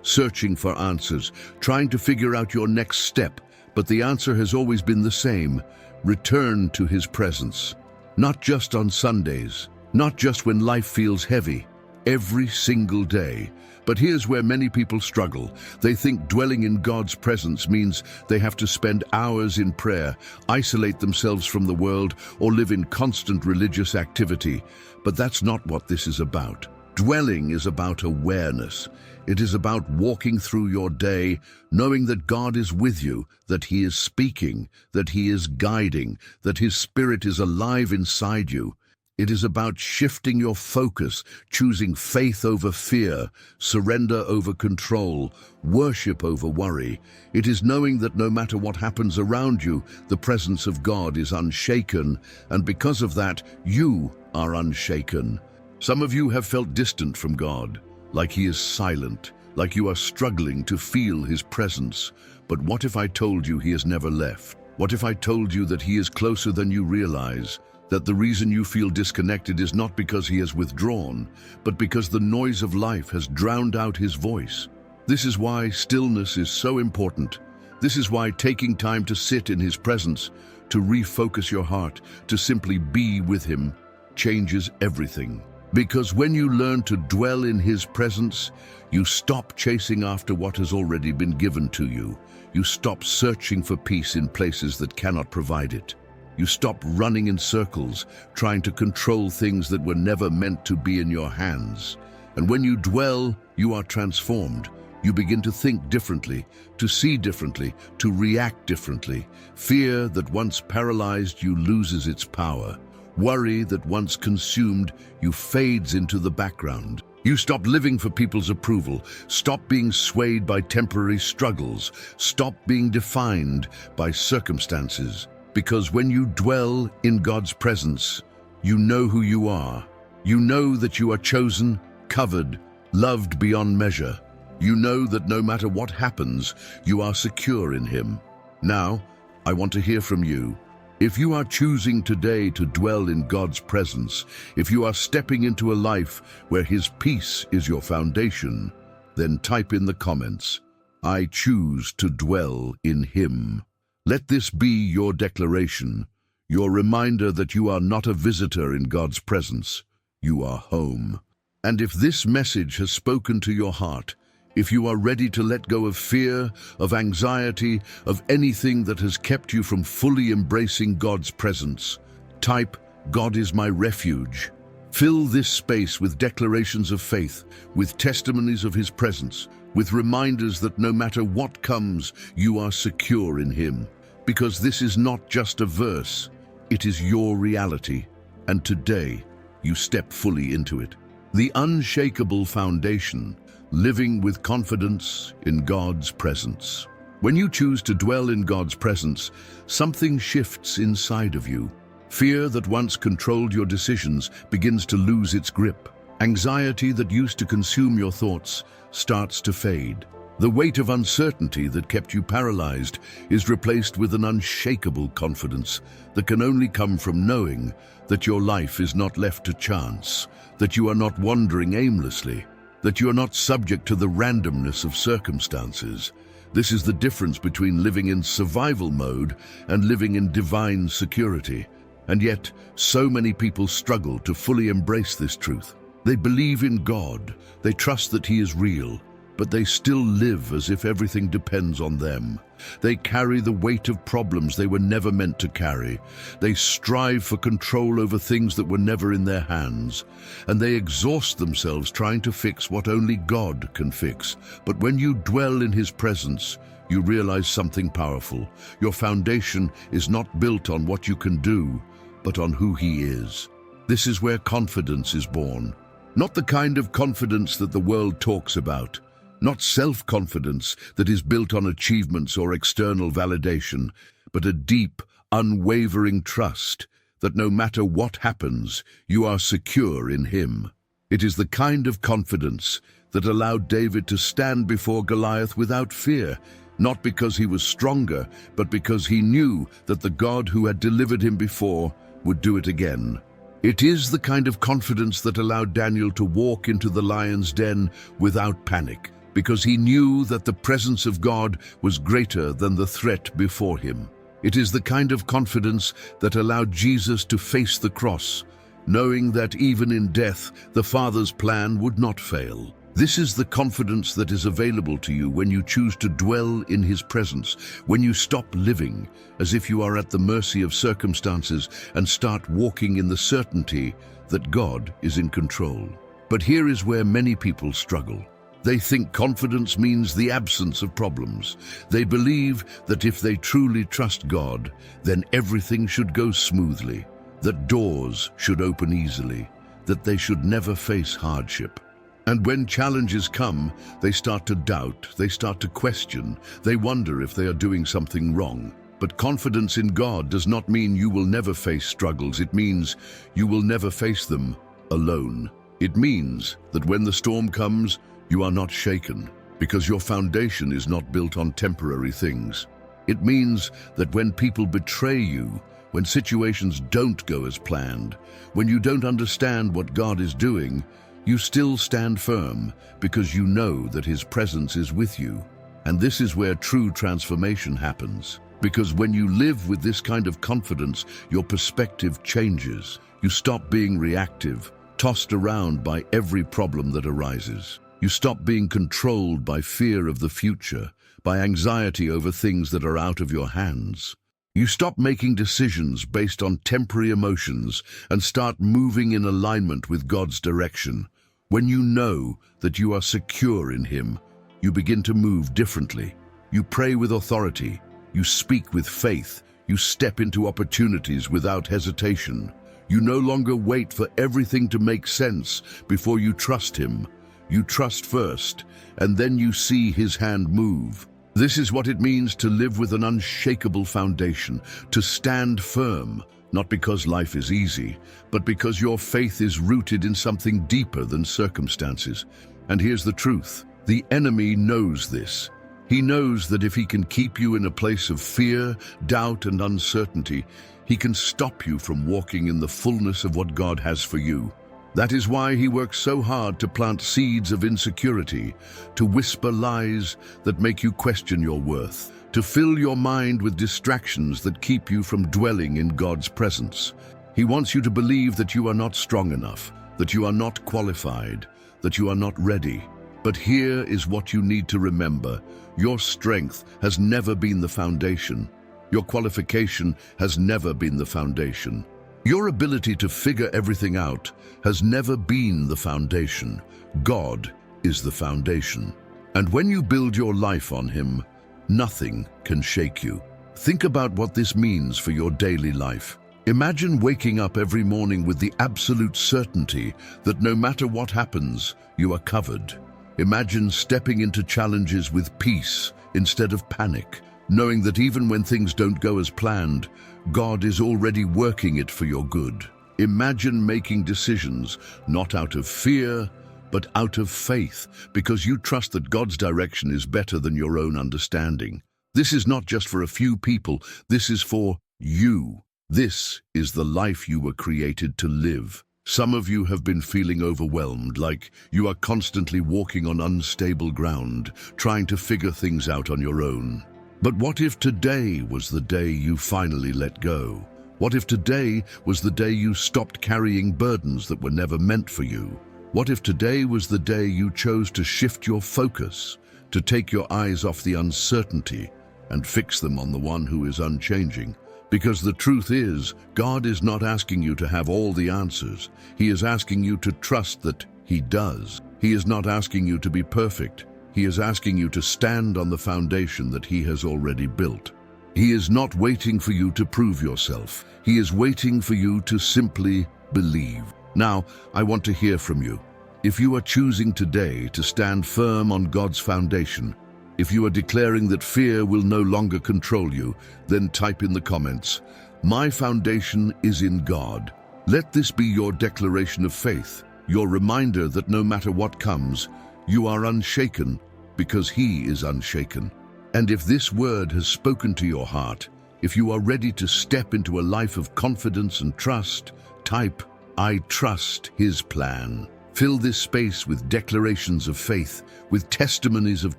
searching for answers, trying to figure out your next step, but the answer has always been the same: return to His presence. Not just on Sundays, not just when life feels heavy, every single day. But here's where many people struggle. They think dwelling in God's presence means they have to spend hours in prayer, isolate themselves from the world, or live in constant religious activity. But that's not what this is about. Dwelling is about awareness. It is about walking through your day, knowing that God is with you, that He is speaking, that He is guiding, that His Spirit is alive inside you. It is about shifting your focus, choosing faith over fear, surrender over control, worship over worry. It is knowing that no matter what happens around you, the presence of God is unshaken, and because of that, you are unshaken. Some of you have felt distant from God, like He is silent, like you are struggling to feel His presence. But what if I told you He has never left? What if I told you that He is closer than you realize? That the reason you feel disconnected is not because He has withdrawn, but because the noise of life has drowned out His voice. This is why stillness is so important. This is why taking time to sit in His presence, to refocus your heart, to simply be with Him, changes everything. Because when you learn to dwell in His presence, you stop chasing after what has already been given to you. You stop searching for peace in places that cannot provide it. You stop running in circles, trying to control things that were never meant to be in your hands. And when you dwell, you are transformed. You begin to think differently, to see differently, to react differently. Fear that once paralyzed you loses its power. Worry that once consumed you fades into the background. You stop living for people's approval, stop being swayed by temporary struggles, stop being defined by circumstances. Because when you dwell in God's presence, you know who you are. You know that you are chosen, covered, loved beyond measure. You know that no matter what happens, you are secure in Him. Now, I want to hear from you. If you are choosing today to dwell in God's presence, if you are stepping into a life where His peace is your foundation, then type in the comments, "I choose to dwell in Him." Let this be your declaration, your reminder that you are not a visitor in God's presence, you are home. And if this message has spoken to your heart, if you are ready to let go of fear, of anxiety, of anything that has kept you from fully embracing God's presence, type, "God is my refuge." Fill this space with declarations of faith, with testimonies of His presence, with reminders that no matter what comes, you are secure in Him. Because this is not just a verse, it is your reality, and today you step fully into it. The unshakable foundation, living with confidence in God's presence. When you choose to dwell in God's presence, something shifts inside of you. Fear that once controlled your decisions begins to lose its grip. Anxiety that used to consume your thoughts starts to fade. The weight of uncertainty that kept you paralyzed is replaced with an unshakable confidence that can only come from knowing that your life is not left to chance, that you are not wandering aimlessly, that you are not subject to the randomness of circumstances. This is the difference between living in survival mode and living in divine security. And yet, so many people struggle to fully embrace this truth. They believe in God, they trust that He is real, but they still live as if everything depends on them. They carry the weight of problems they were never meant to carry. They strive for control over things that were never in their hands. And they exhaust themselves trying to fix what only God can fix. But when you dwell in His presence, you realize something powerful. Your foundation is not built on what you can do, but on who He is. This is where confidence is born. Not the kind of confidence that the world talks about. Not self-confidence that is built on achievements or external validation, but a deep, unwavering trust that no matter what happens, you are secure in him. It is the kind of confidence that allowed David to stand before Goliath without fear, not because he was stronger, but because he knew that the God who had delivered him before would do it again. It is the kind of confidence that allowed Daniel to walk into the lion's den without panic, because he knew that the presence of God was greater than the threat before him. It is the kind of confidence that allowed Jesus to face the cross, knowing that even in death, the Father's plan would not fail. This is the confidence that is available to you when you choose to dwell in his presence, when you stop living as if you are at the mercy of circumstances and start walking in the certainty that God is in control. But here is where many people struggle. They think confidence means the absence of problems. They believe that if they truly trust God, then everything should go smoothly, that doors should open easily, that they should never face hardship. And when challenges come, they start to doubt, they start to question, they wonder if they are doing something wrong. But confidence in God does not mean you will never face struggles. It means you will never face them alone. It means that when the storm comes, you are not shaken, because your foundation is not built on temporary things. It means that when people betray you, when situations don't go as planned, when you don't understand what God is doing, you still stand firm because you know that his presence is with you. And this is where true transformation happens. Because when you live with this kind of confidence, your perspective changes. You stop being reactive, tossed around by every problem that arises. You stop being controlled by fear of the future, by anxiety over things that are out of your hands. You stop making decisions based on temporary emotions and start moving in alignment with God's direction. When you know that you are secure in him, you begin to move differently. You pray with authority. You speak with faith. You step into opportunities without hesitation. You no longer wait for everything to make sense before you trust him. You trust first, and then you see his hand move. This is what it means to live with an unshakable foundation, to stand firm, not because life is easy, but because your faith is rooted in something deeper than circumstances. And here's the truth. The enemy knows this. He knows that if he can keep you in a place of fear, doubt, and uncertainty, he can stop you from walking in the fullness of what God has for you. That is why he works so hard to plant seeds of insecurity, to whisper lies that make you question your worth, to fill your mind with distractions that keep you from dwelling in God's presence. He wants you to believe that you are not strong enough, that you are not qualified, that you are not ready. But here is what you need to remember. Your strength has never been the foundation. Your qualification has never been the foundation. Your ability to figure everything out has never been the foundation. God is the foundation. And when you build your life on him, nothing can shake you. Think about what this means for your daily life. Imagine waking up every morning with the absolute certainty that no matter what happens, you are covered. Imagine stepping into challenges with peace instead of panic, knowing that even when things don't go as planned, God is already working it for your good. Imagine making decisions not out of fear, but out of faith, because you trust that God's direction is better than your own understanding. This is not just for a few people, this is for you. This is the life you were created to live. Some of you have been feeling overwhelmed, like you are constantly walking on unstable ground, trying to figure things out on your own. But what if today was the day you finally let go? What if today was the day you stopped carrying burdens that were never meant for you? What if today was the day you chose to shift your focus, to take your eyes off the uncertainty and fix them on the one who is unchanging? Because the truth is, God is not asking you to have all the answers. He is asking you to trust that He does. He is not asking you to be perfect. He is asking you to stand on the foundation that He has already built. He is not waiting for you to prove yourself. He is waiting for you to simply believe. Now, I want to hear from you. If you are choosing today to stand firm on God's foundation, if you are declaring that fear will no longer control you, then type in the comments, My foundation is in God. Let this be your declaration of faith, your reminder that no matter what comes, you are unshaken because He is unshaken. And if this word has spoken to your heart, if you are ready to step into a life of confidence and trust, type, "I trust His plan." Fill this space with declarations of faith, with testimonies of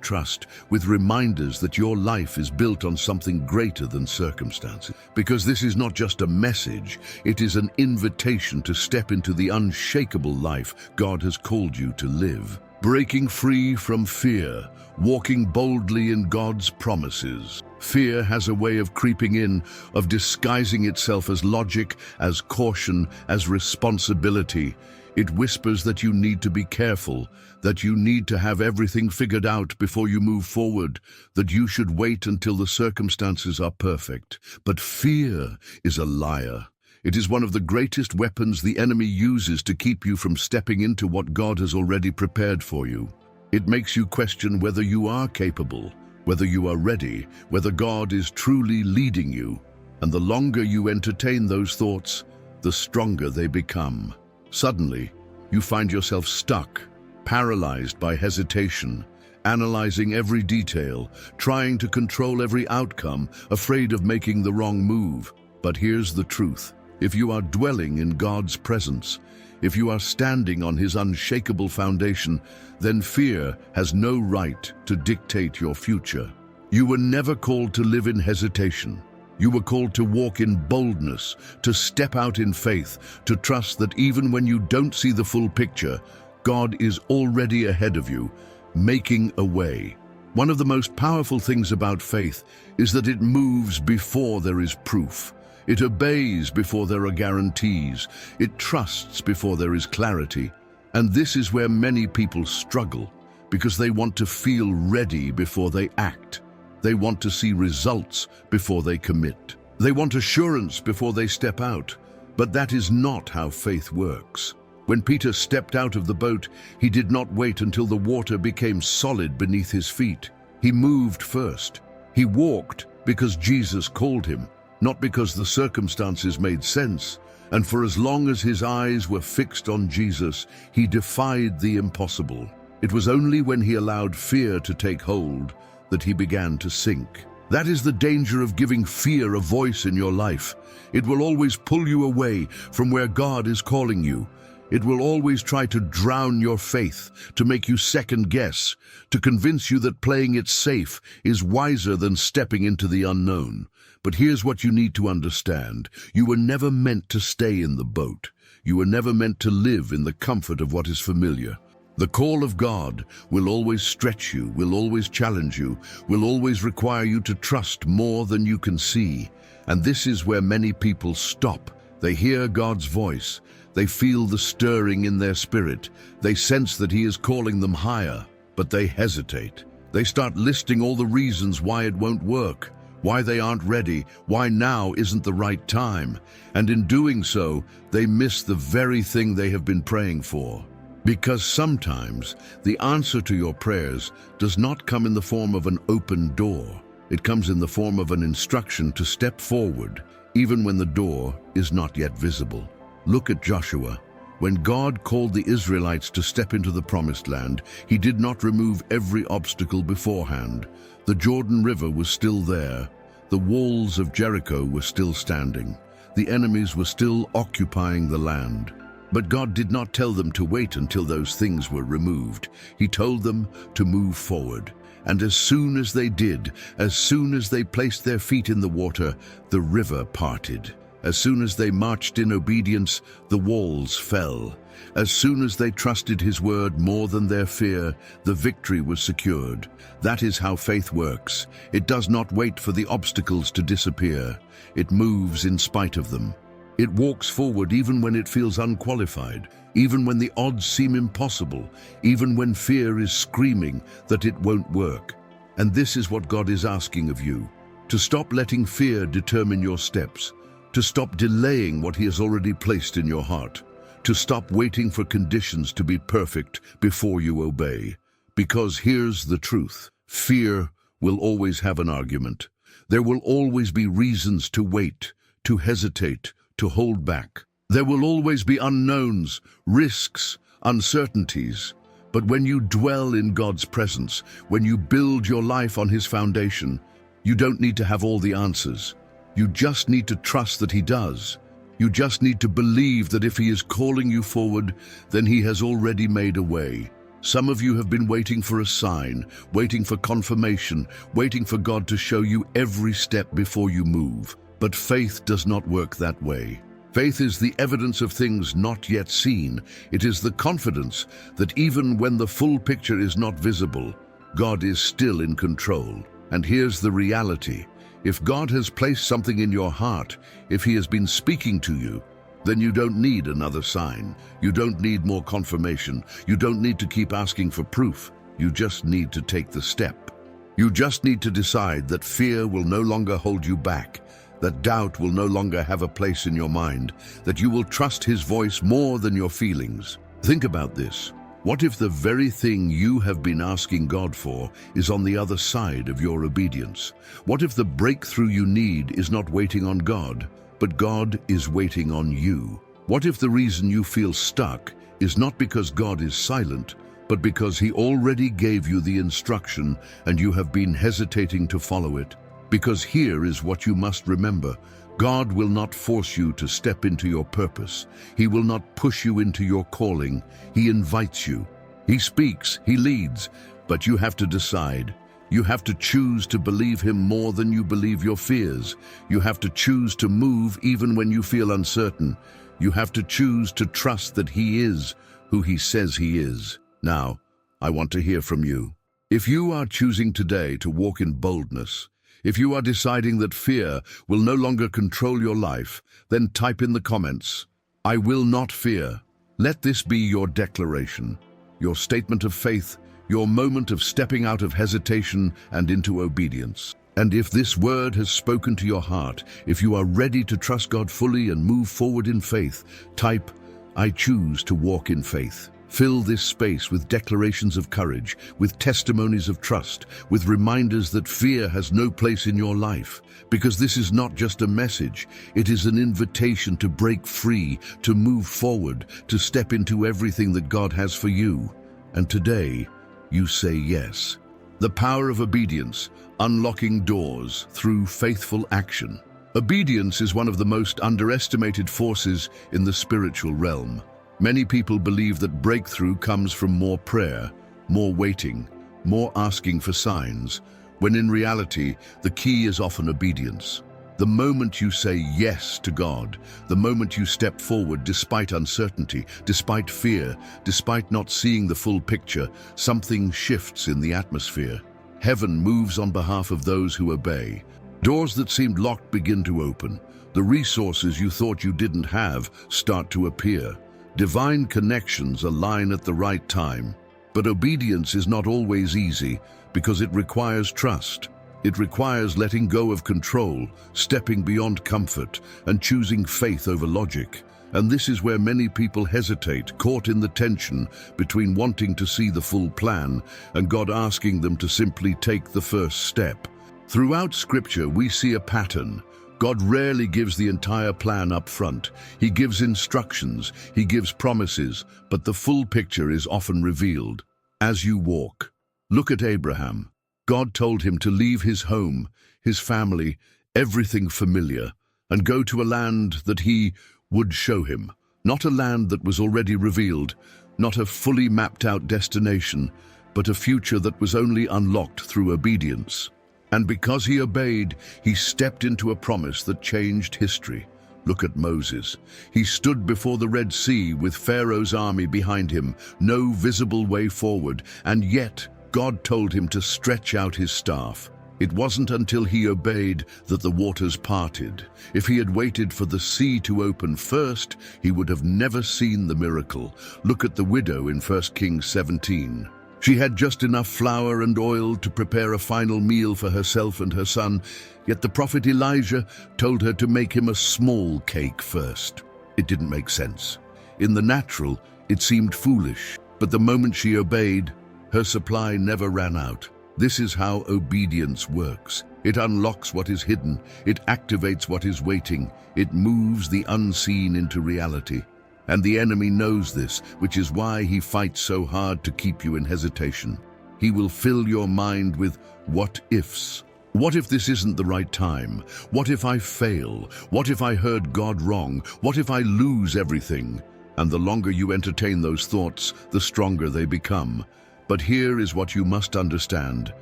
trust, with reminders that your life is built on something greater than circumstances. Because this is not just a message, it is an invitation to step into the unshakable life God has called you to live. Breaking free from fear, walking boldly in God's promises. Fear has a way of creeping in, of disguising itself as logic, as caution, as responsibility. It whispers that you need to be careful, that you need to have everything figured out before you move forward, that you should wait until the circumstances are perfect. But fear is a liar. It is one of the greatest weapons the enemy uses to keep you from stepping into what God has already prepared for you. It makes you question whether you are capable, whether you are ready, whether God is truly leading you. And the longer you entertain those thoughts, the stronger they become. Suddenly, you find yourself stuck, paralyzed by hesitation, analyzing every detail, trying to control every outcome, afraid of making the wrong move. But here's the truth. If you are dwelling in God's presence, if you are standing on His unshakable foundation, then fear has no right to dictate your future. You were never called to live in hesitation. You were called to walk in boldness, to step out in faith, to trust that even when you don't see the full picture, God is already ahead of you, making a way. One of the most powerful things about faith is that it moves before there is proof. It obeys before there are guarantees. It trusts before there is clarity. And this is where many people struggle, because they want to feel ready before they act. They want to see results before they commit. They want assurance before they step out. But that is not how faith works. When Peter stepped out of the boat, he did not wait until the water became solid beneath his feet. He moved first. He walked because Jesus called him, not because the circumstances made sense. And for as long as his eyes were fixed on Jesus, he defied the impossible. It was only when he allowed fear to take hold that he began to sink. That is the danger of giving fear a voice in your life. It will always pull you away from where God is calling you. It will always try to drown your faith, to make you second guess, to convince you that playing it safe is wiser than stepping into the unknown. But here's what you need to understand. You were never meant to stay in the boat. You were never meant to live in the comfort of what is familiar. The call of God will always stretch you, will always challenge you, will always require you to trust more than you can see. And this is where many people stop. They hear God's voice. They feel the stirring in their spirit. They sense that He is calling them higher, but they hesitate. They start listing all the reasons why it won't work, why they aren't ready, why now isn't the right time. And in doing so, they miss the very thing they have been praying for. Because sometimes the answer to your prayers does not come in the form of an open door. It comes in the form of an instruction to step forward, even when the door is not yet visible. Look at Joshua. When God called the Israelites to step into the promised land, He did not remove every obstacle beforehand. The Jordan River was still there. The walls of Jericho were still standing. The enemies were still occupying the land. But God did not tell them to wait until those things were removed. He told them to move forward. And as soon as they did, as soon as they placed their feet in the water, the river parted. As soon as they marched in obedience, the walls fell. As soon as they trusted His word more than their fear, the victory was secured. That is how faith works. It does not wait for the obstacles to disappear. It moves in spite of them. It walks forward even when it feels unqualified, even when the odds seem impossible, even when fear is screaming that it won't work. And this is what God is asking of you: to stop letting fear determine your steps, to stop delaying what He has already placed in your heart, to stop waiting for conditions to be perfect before you obey. Because here's the truth: fear will always have an argument. There will always be reasons to wait, to hesitate, to hold back. There will always be unknowns, risks, uncertainties. But when you dwell in God's presence, when you build your life on His foundation, you don't need to have all the answers. You just need to trust that He does. You just need to believe that if He is calling you forward, then He has already made a way. Some of you have been waiting for a sign, waiting for confirmation, waiting for God to show you every step before you move. But faith does not work that way. Faith is the evidence of things not yet seen. It is the confidence that even when the full picture is not visible, God is still in control. And here's the reality. If God has placed something in your heart, if He has been speaking to you, then you don't need another sign. You don't need more confirmation. You don't need to keep asking for proof. You just need to take the step. You just need to decide that fear will no longer hold you back, that doubt will no longer have a place in your mind, that you will trust His voice more than your feelings. Think about this. What if the very thing you have been asking God for is on the other side of your obedience? What if the breakthrough you need is not waiting on God, but God is waiting on you? What if the reason you feel stuck is not because God is silent, but because He already gave you the instruction and you have been hesitating to follow it? Because here is what you must remember. God will not force you to step into your purpose. He will not push you into your calling. He invites you. He speaks, He leads, but you have to decide. You have to choose to believe Him more than you believe your fears. You have to choose to move even when you feel uncertain. You have to choose to trust that He is who He says He is. Now, I want to hear from you. If you are choosing today to walk in boldness, if you are deciding that fear will no longer control your life, then type in the comments, "I will not fear." Let this be your declaration, your statement of faith, your moment of stepping out of hesitation and into obedience. And if this word has spoken to your heart, if you are ready to trust God fully and move forward in faith, type, "I choose to walk in faith." Fill this space with declarations of courage, with testimonies of trust, with reminders that fear has no place in your life. Because this is not just a message, it is an invitation to break free, to move forward, to step into everything that God has for you. And today, you say yes. The power of obedience, unlocking doors through faithful action. Obedience is one of the most underestimated forces in the spiritual realm. Many people believe that breakthrough comes from more prayer, more waiting, more asking for signs, when in reality, the key is often obedience. The moment you say yes to God, the moment you step forward despite uncertainty, despite fear, despite not seeing the full picture, something shifts in the atmosphere. Heaven moves on behalf of those who obey. Doors that seemed locked begin to open. The resources you thought you didn't have start to appear. Divine connections align at the right time. But obedience is not always easy because it requires trust. It requires letting go of control, stepping beyond comfort, and choosing faith over logic. And this is where many people hesitate, caught in the tension between wanting to see the full plan and God asking them to simply take the first step. Throughout Scripture, we see a pattern. God rarely gives the entire plan up front. He gives instructions, He gives promises, but the full picture is often revealed as you walk. Look at Abraham. God told him to leave his home, his family, everything familiar, and go to a land that He would show him. Not a land that was already revealed, not a fully mapped out destination, but a future that was only unlocked through obedience. And because he obeyed, he stepped into a promise that changed history. Look at Moses. He stood before the Red Sea with Pharaoh's army behind him, no visible way forward, and yet God told him to stretch out his staff. It wasn't until he obeyed that the waters parted. If he had waited for the sea to open first, he would have never seen the miracle. Look at the widow in 1 Kings 17. She had just enough flour and oil to prepare a final meal for herself and her son, yet the prophet Elijah told her to make him a small cake first. It didn't make sense. In the natural, it seemed foolish, but the moment she obeyed, her supply never ran out. This is how obedience works. It unlocks what is hidden, it activates what is waiting, it moves the unseen into reality. And the enemy knows this, which is why he fights so hard to keep you in hesitation. He will fill your mind with what-ifs. What if this isn't the right time? What if I fail? What if I heard God wrong? What if I lose everything? And the longer you entertain those thoughts, the stronger they become. But here is what you must understand.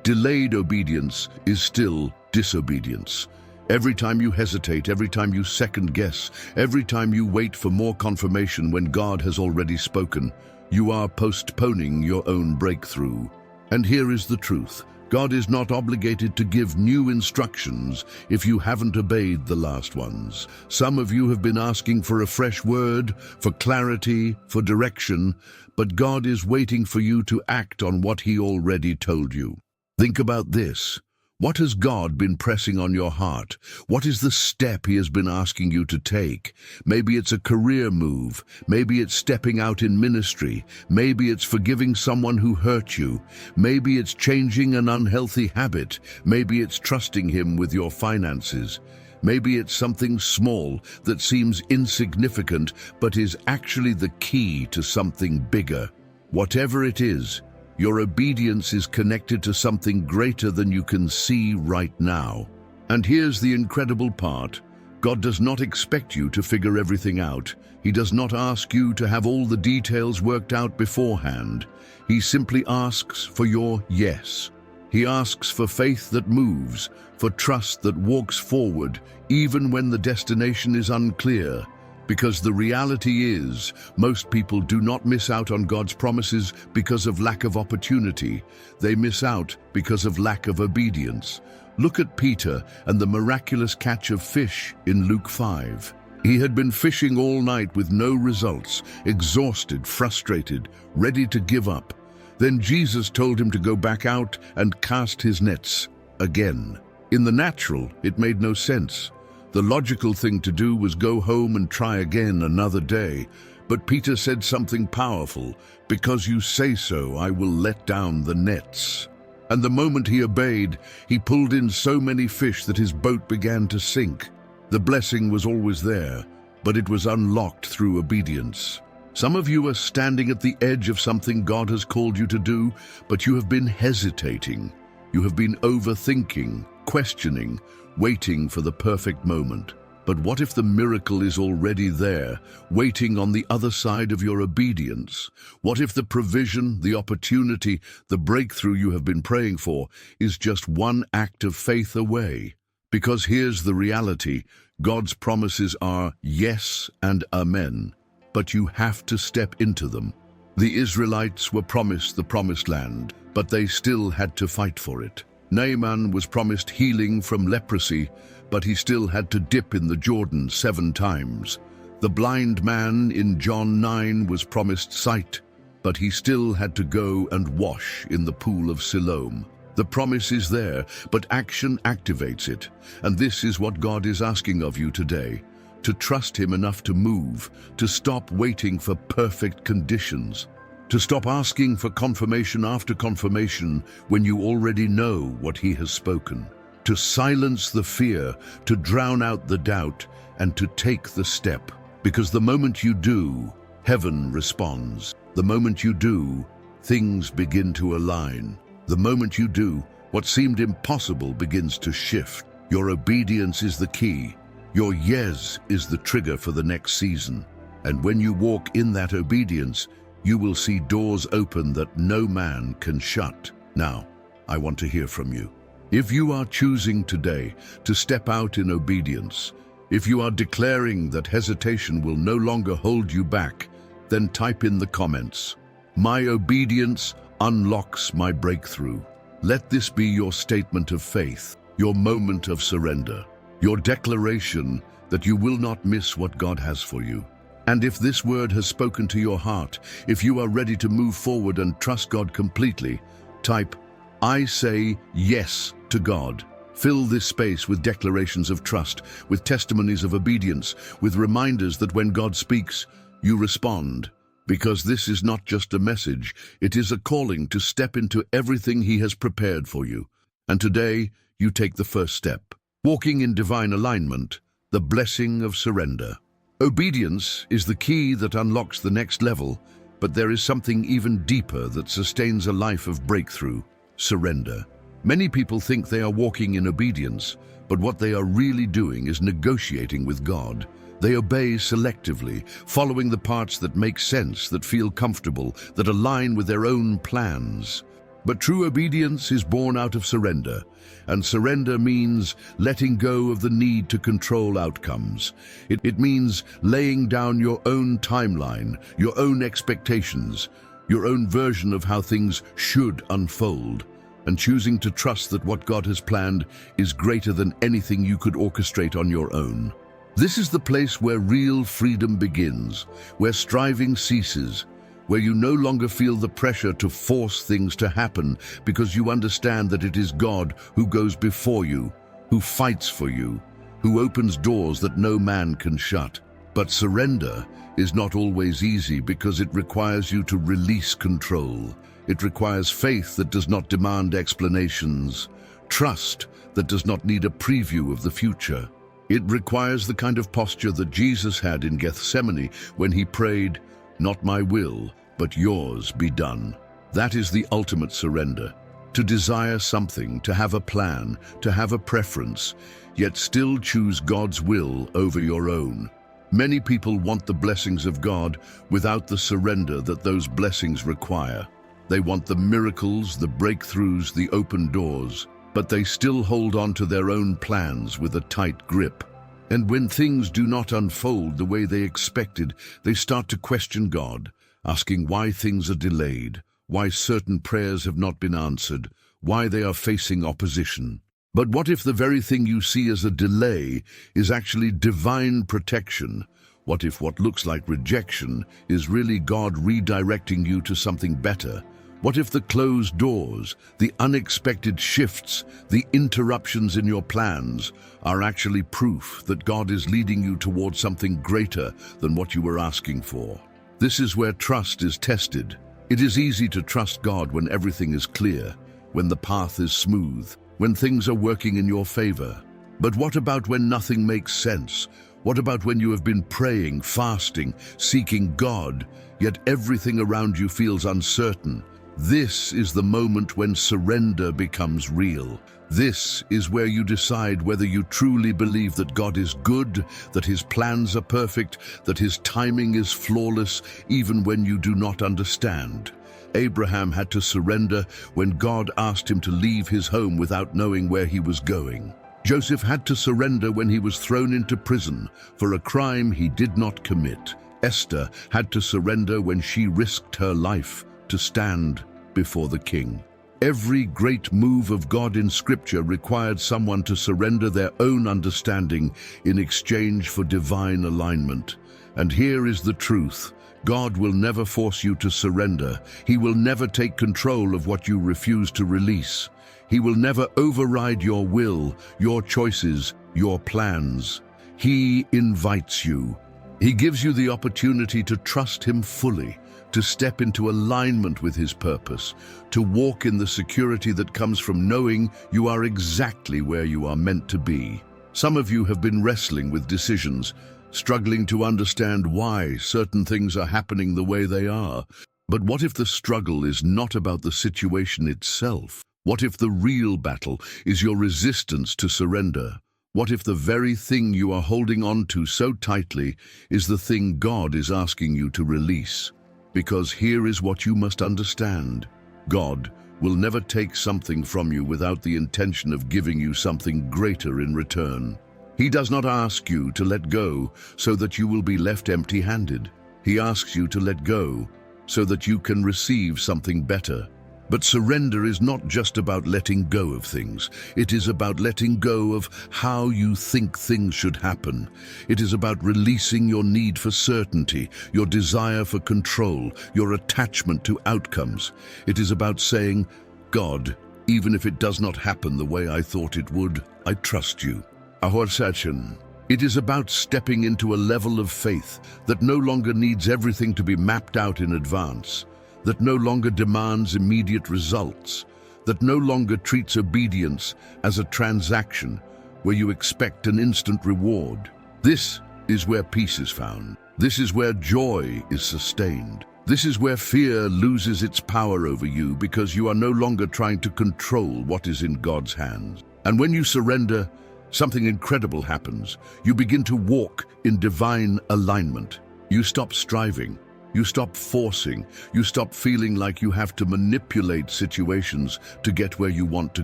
Delayed obedience is still disobedience. Every time you hesitate, every time you second guess, every time you wait for more confirmation when God has already spoken, you are postponing your own breakthrough. And here is the truth. God is not obligated to give new instructions if you haven't obeyed the last ones. Some of you have been asking for a fresh word, for clarity, for direction, but God is waiting for you to act on what He already told you. Think about this. What has God been pressing on your heart? What is the step He has been asking you to take? Maybe it's a career move. Maybe it's stepping out in ministry. Maybe it's forgiving someone who hurt you. Maybe it's changing an unhealthy habit. Maybe it's trusting Him with your finances. Maybe it's something small that seems insignificant but is actually the key to something bigger. Whatever it is, your obedience is connected to something greater than you can see right now. And here's the incredible part. God does not expect you to figure everything out. He does not ask you to have all the details worked out beforehand. He simply asks for your yes. He asks for faith that moves, for trust that walks forward, even when the destination is unclear. Because the reality is, most people do not miss out on God's promises because of lack of opportunity. They miss out because of lack of obedience. Look at Peter and the miraculous catch of fish in Luke 5. He had been fishing all night with no results, exhausted, frustrated, ready to give up. Then Jesus told him to go back out and cast his nets again. In the natural, it made no sense. The logical thing to do was go home and try again another day. But Peter said something powerful. "Because you say so, I will let down the nets." And the moment he obeyed, he pulled in so many fish that his boat began to sink. The blessing was always there, but it was unlocked through obedience. Some of you are standing at the edge of something God has called you to do, but you have been hesitating. You have been overthinking, questioning, waiting for the perfect moment. But what if the miracle is already there, waiting on the other side of your obedience? What if the provision, the opportunity, the breakthrough you have been praying for is just one act of faith away? Because here's the reality. God's promises are yes and amen, but you have to step into them. The Israelites were promised the promised land, but they still had to fight for it. Naaman was promised healing from leprosy, but he still had to dip in the Jordan 7 times. The blind man in John 9 was promised sight, but he still had to go and wash in the pool of Siloam. The promise is there, but action activates it. And this is what God is asking of you today. To trust Him enough to move, to stop waiting for perfect conditions, to stop asking for confirmation after confirmation when you already know what He has spoken, to silence the fear, to drown out the doubt, and to take the step. Because the moment you do, heaven responds. The moment you do, things begin to align. The moment you do, what seemed impossible begins to shift. Your obedience is the key. Your yes is the trigger for the next season. And when you walk in that obedience, you will see doors open that no man can shut. Now, I want to hear from you. If you are choosing today to step out in obedience, if you are declaring that hesitation will no longer hold you back, then type in the comments, "My obedience unlocks my breakthrough." Let this be your statement of faith, your moment of surrender, your declaration that you will not miss what God has for you. And if this word has spoken to your heart, if you are ready to move forward and trust God completely, type, "I say yes to God." Fill this space with declarations of trust, with testimonies of obedience, with reminders that when God speaks, you respond. Because this is not just a message, it is a calling to step into everything He has prepared for you. And today, you take the first step, walking in divine alignment, the blessing of surrender. Obedience is the key that unlocks the next level, but there is something even deeper that sustains a life of breakthrough: surrender. Many people think they are walking in obedience, but what they are really doing is negotiating with God. They obey selectively, following the parts that make sense, that feel comfortable, that align with their own plans. But true obedience is born out of surrender, and surrender means letting go of the need to control outcomes. It means laying down your own timeline, your own expectations, your own version of how things should unfold, and choosing to trust that what God has planned is greater than anything you could orchestrate on your own. This is the place where real freedom begins, where striving ceases, where you no longer feel the pressure to force things to happen because you understand that it is God who goes before you, who fights for you, who opens doors that no man can shut. But surrender is not always easy because it requires you to release control. It requires faith that does not demand explanations, trust that does not need a preview of the future. It requires the kind of posture that Jesus had in Gethsemane when he prayed, "Not my will, but yours be done." That is the ultimate surrender. To desire something, to have a plan, to have a preference, yet still choose God's will over your own. Many people want the blessings of God without the surrender that those blessings require. They want the miracles, the breakthroughs, the open doors, but they still hold on to their own plans with a tight grip. And when things do not unfold the way they expected, they start to question God, asking why things are delayed, why certain prayers have not been answered, why they are facing opposition. But what if the very thing you see as a delay is actually divine protection? What if what looks like rejection is really God redirecting you to something better? What if the closed doors, the unexpected shifts, the interruptions in your plans are actually proof that God is leading you towards something greater than what you were asking for? This is where trust is tested. It is easy to trust God when everything is clear, when the path is smooth, when things are working in your favor. But what about when nothing makes sense? What about when you have been praying, fasting, seeking God, yet everything around you feels uncertain? This is the moment when surrender becomes real. This is where you decide whether you truly believe that God is good, that His plans are perfect, that His timing is flawless, even when you do not understand. Abraham had to surrender when God asked him to leave his home without knowing where he was going. Joseph had to surrender when he was thrown into prison for a crime he did not commit. Esther had to surrender when she risked her life to stand before the king. Every great move of God in Scripture required someone to surrender their own understanding in exchange for divine alignment. And here is the truth. God will never force you to surrender. He will never take control of what you refuse to release. He will never override your will, your choices, your plans. He invites you. He gives you the opportunity to trust Him fully, to step into alignment with His purpose, to walk in the security that comes from knowing you are exactly where you are meant to be. Some of you have been wrestling with decisions, struggling to understand why certain things are happening the way they are. But what if the struggle is not about the situation itself? What if the real battle is your resistance to surrender? What if the very thing you are holding on to so tightly is the thing God is asking you to release? Because here is what you must understand. God will never take something from you without the intention of giving you something greater in return. He does not ask you to let go so that you will be left empty-handed. He asks you to let go so that you can receive something better. But surrender is not just about letting go of things. It is about letting go of how you think things should happen. It is about releasing your need for certainty, your desire for control, your attachment to outcomes. It is about saying, God, even if it does not happen the way I thought it would, I trust you. Ahor Sachin. It is about stepping into a level of faith that no longer needs everything to be mapped out in advance, that no longer demands immediate results, that no longer treats obedience as a transaction where you expect an instant reward. This is where peace is found. This is where joy is sustained. This is where fear loses its power over you because you are no longer trying to control what is in God's hands. And when you surrender, something incredible happens. You begin to walk in divine alignment. You stop striving. You stop forcing. You stop feeling like you have to manipulate situations to get where you want to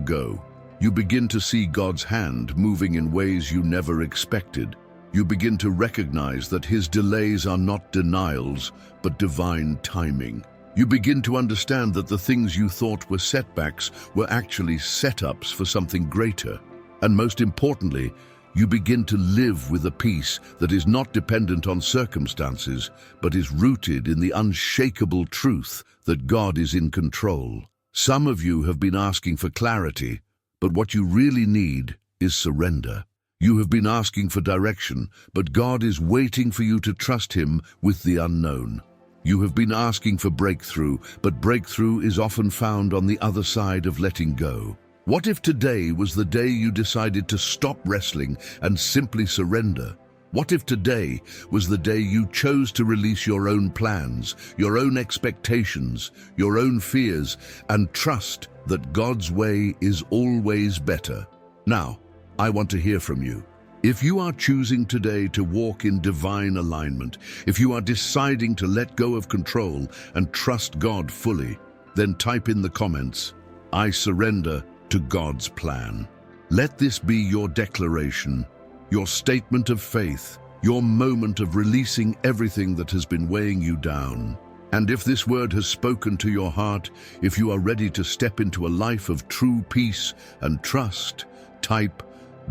go. You begin to see God's hand moving in ways you never expected. You begin to recognize that His delays are not denials, but divine timing. You begin to understand that the things you thought were setbacks were actually setups for something greater. And most importantly, you begin to live with a peace that is not dependent on circumstances, but is rooted in the unshakable truth that God is in control. Some of you have been asking for clarity, but what you really need is surrender. You have been asking for direction, but God is waiting for you to trust Him with the unknown. You have been asking for breakthrough, but breakthrough is often found on the other side of letting go. What if today was the day you decided to stop wrestling and simply surrender? What if today was the day you chose to release your own plans, your own expectations, your own fears, and trust that God's way is always better? Now, I want to hear from you. If you are choosing today to walk in divine alignment, if you are deciding to let go of control and trust God fully, then type in the comments, "I surrender to God's plan." Let this be your declaration, your statement of faith, your moment of releasing everything that has been weighing you down. And if this word has spoken to your heart, if you are ready to step into a life of true peace and trust, type,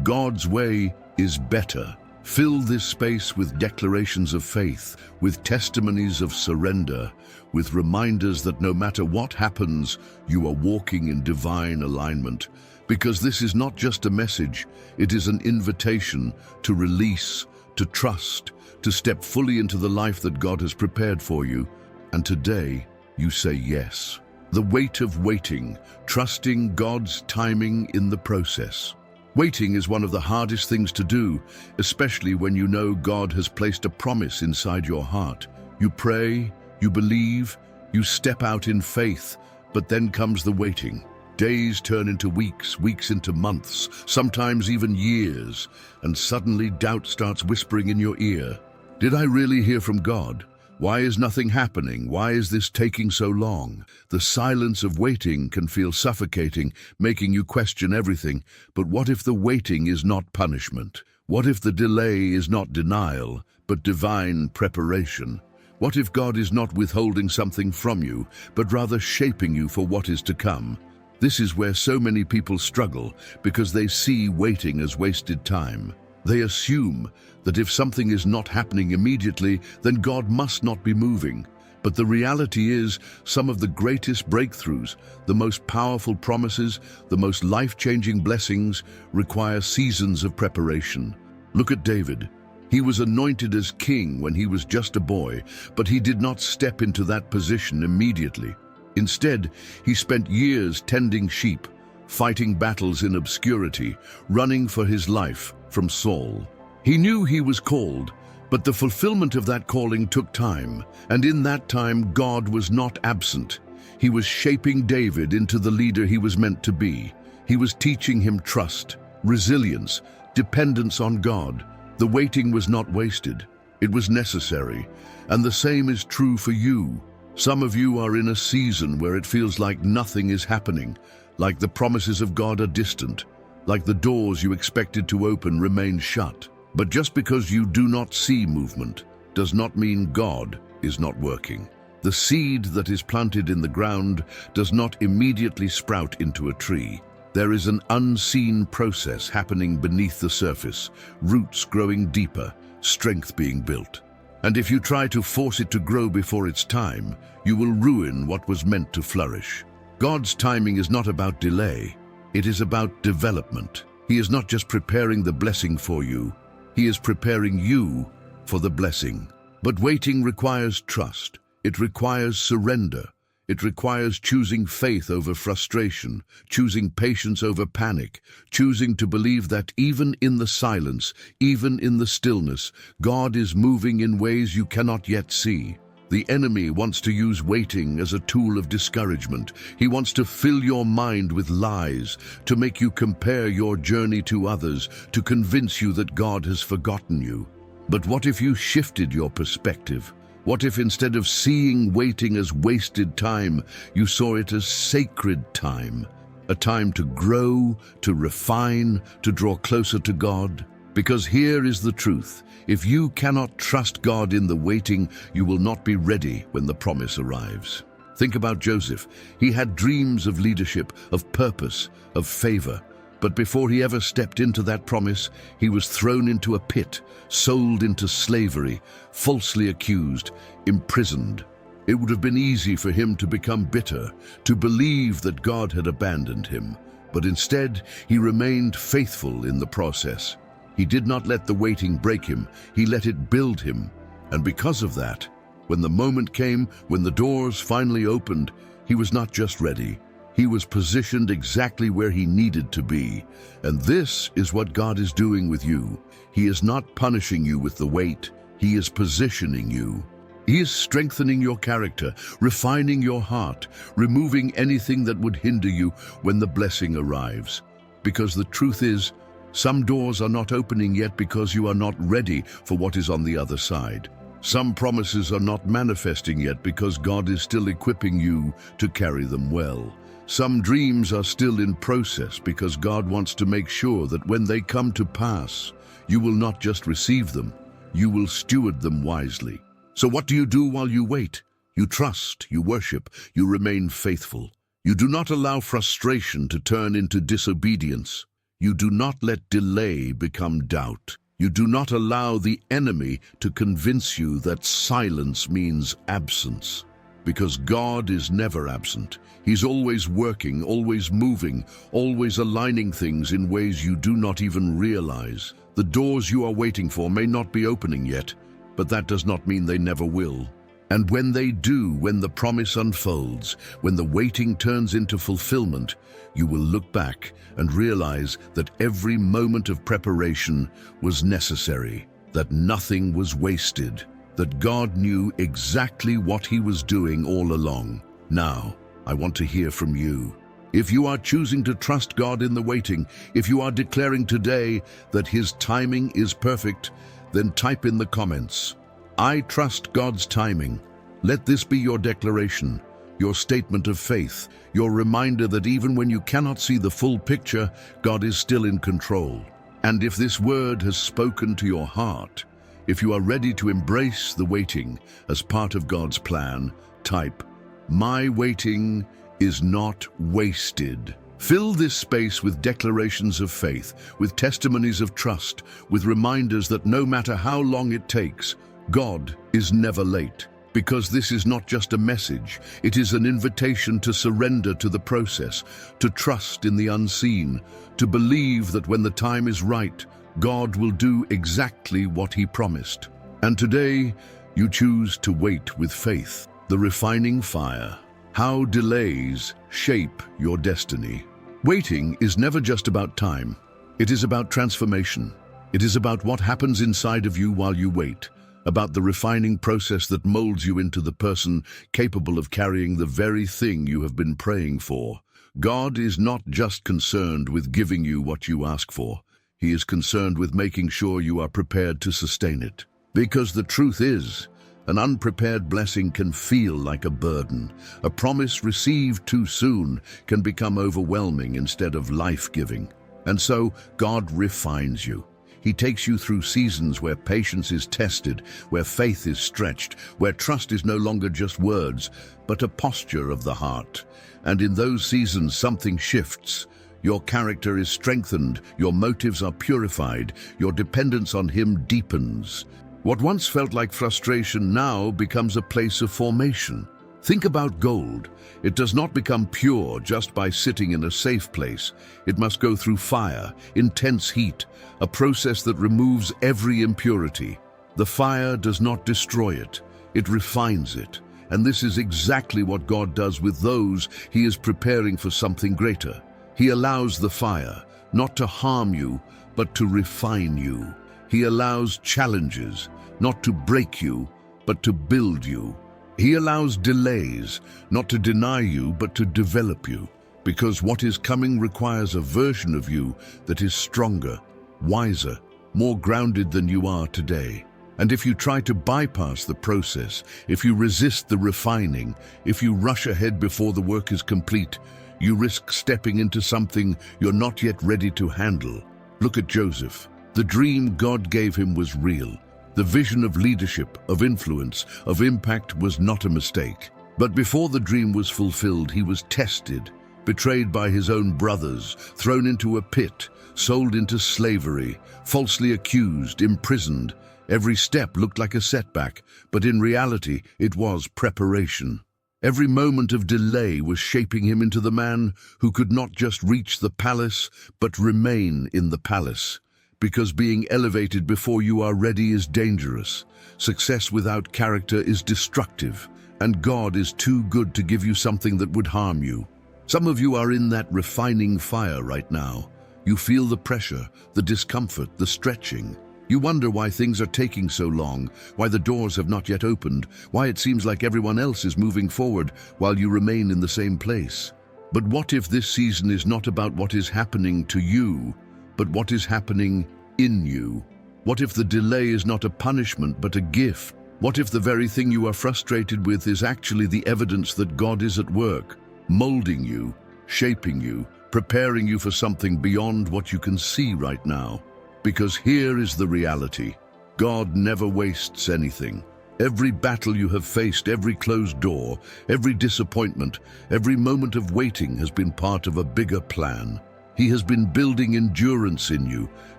"God's way is better." Fill this space with declarations of faith, with testimonies of surrender, with reminders that no matter what happens, you are walking in divine alignment. Because this is not just a message, it is an invitation to release, to trust, to step fully into the life that God has prepared for you. And today, you say yes. The weight of waiting, trusting God's timing in the process. Waiting is one of the hardest things to do, especially when you know God has placed a promise inside your heart. You pray, you believe, you step out in faith, but then comes the waiting. Days turn into weeks, weeks into months, sometimes even years, and suddenly doubt starts whispering in your ear. Did I really hear from God? Why is nothing happening? Why is this taking so long? The silence of waiting can feel suffocating, making you question everything. But what if the waiting is not punishment? What if the delay is not denial, but divine preparation? What if God is not withholding something from you, but rather shaping you for what is to come? This is where so many people struggle, because they see waiting as wasted time. They assume that if something is not happening immediately, then God must not be moving. But the reality is, some of the greatest breakthroughs, the most powerful promises, the most life-changing blessings require seasons of preparation. Look at David. He was anointed as king when he was just a boy, but he did not step into that position immediately. Instead, he spent years tending sheep, fighting battles in obscurity, running for his life from Saul. He knew he was called, but the fulfillment of that calling took time, and in that time God was not absent. He was shaping David into the leader he was meant to be. He was teaching him trust, resilience, dependence on God. The waiting was not wasted. It was necessary, and the same is true for you. Some of you are in a season where it feels like nothing is happening, like the promises of God are distant, like the doors you expected to open remain shut. But just because you do not see movement does not mean God is not working. The seed that is planted in the ground does not immediately sprout into a tree. There is an unseen process happening beneath the surface, roots growing deeper, strength being built. And if you try to force it to grow before its time, you will ruin what was meant to flourish. God's timing is not about delay, it is about development. He is not just preparing the blessing for you, He is preparing you for the blessing. But waiting requires trust. It requires surrender. It requires choosing faith over frustration, choosing patience over panic, choosing to believe that even in the silence, even in the stillness, God is moving in ways you cannot yet see. The enemy wants to use waiting as a tool of discouragement. He wants to fill your mind with lies, to make you compare your journey to others, to convince you that God has forgotten you. But what if you shifted your perspective? What if instead of seeing waiting as wasted time, you saw it as sacred time? A time to grow, to refine, to draw closer to God? Because here is the truth. If you cannot trust God in the waiting, you will not be ready when the promise arrives. Think about Joseph. He had dreams of leadership, of purpose, of favor. But before he ever stepped into that promise, he was thrown into a pit, sold into slavery, falsely accused, imprisoned. It would have been easy for him to become bitter, to believe that God had abandoned him. But instead, he remained faithful in the process. He did not let the waiting break him. He let it build him. And because of that, when the moment came, when the doors finally opened, he was not just ready. He was positioned exactly where he needed to be. And this is what God is doing with you. He is not punishing you with the wait. He is positioning you. He is strengthening your character, refining your heart, removing anything that would hinder you when the blessing arrives. Because the truth is, some doors are not opening yet because you are not ready for what is on the other side. Some promises are not manifesting yet because God is still equipping you to carry them well. Some dreams are still in process because God wants to make sure that when they come to pass, you will not just receive them, you will steward them wisely. So what do you do while you wait? You trust, you worship, you remain faithful. You do not allow frustration to turn into disobedience. You do not let delay become doubt. You do not allow the enemy to convince you that silence means absence. Because God is never absent. He's always working, always moving, always aligning things in ways you do not even realize. The doors you are waiting for may not be opening yet, but that does not mean they never will. And when they do, when the promise unfolds, when the waiting turns into fulfillment, you will look back and realize that every moment of preparation was necessary, that nothing was wasted, that God knew exactly what He was doing all along. Now, I want to hear from you. If you are choosing to trust God in the waiting, if you are declaring today that His timing is perfect, then type in the comments, "I trust God's timing." Let this be your declaration, your statement of faith, your reminder that even when you cannot see the full picture, God is still in control. And if this word has spoken to your heart, if you are ready to embrace the waiting as part of God's plan, type, "My waiting is not wasted." Fill this space with declarations of faith, with testimonies of trust, with reminders that no matter how long it takes, God is never late. Because this is not just a message, it is an invitation to surrender to the process, to trust in the unseen, to believe that when the time is right, God will do exactly what He promised. And today, you choose to wait with faith. The refining fire. How delays shape your destiny. Waiting is never just about time. It is about transformation. It is about what happens inside of you while you wait, about the refining process that molds you into the person capable of carrying the very thing you have been praying for. God is not just concerned with giving you what you ask for. He is concerned with making sure you are prepared to sustain it. Because the truth is, an unprepared blessing can feel like a burden. A promise received too soon can become overwhelming instead of life-giving. And so, God refines you. He takes you through seasons where patience is tested, where faith is stretched, where trust is no longer just words, but a posture of the heart. And in those seasons, something shifts. Your character is strengthened, your motives are purified, your dependence on Him deepens. What once felt like frustration now becomes a place of formation. Think about gold. It does not become pure just by sitting in a safe place. It must go through fire, intense heat, a process that removes every impurity. The fire does not destroy it, it refines it. And this is exactly what God does with those He is preparing for something greater. He allows the fire, not to harm you, but to refine you. He allows challenges, not to break you, but to build you. He allows delays, not to deny you, but to develop you. Because what is coming requires a version of you that is stronger, wiser, more grounded than you are today. And if you try to bypass the process, if you resist the refining, if you rush ahead before the work is complete, you risk stepping into something you're not yet ready to handle. Look at Joseph. The dream God gave him was real. The vision of leadership, of influence, of impact was not a mistake. But before the dream was fulfilled, he was tested, betrayed by his own brothers, thrown into a pit, sold into slavery, falsely accused, imprisoned. Every step looked like a setback, but in reality, it was preparation. Every moment of delay was shaping him into the man who could not just reach the palace, but remain in the palace. Because being elevated before you are ready is dangerous. Success without character is destructive, and God is too good to give you something that would harm you. Some of you are in that refining fire right now. You feel the pressure, the discomfort, the stretching. You wonder why things are taking so long, why the doors have not yet opened, why it seems like everyone else is moving forward while you remain in the same place. But what if this season is not about what is happening to you, but what is happening in you? What if the delay is not a punishment but a gift? What if the very thing you are frustrated with is actually the evidence that God is at work, molding you, shaping you, preparing you for something beyond what you can see right now? Because here is the reality. God never wastes anything. Every battle you have faced, every closed door, every disappointment, every moment of waiting has been part of a bigger plan. He has been building endurance in you,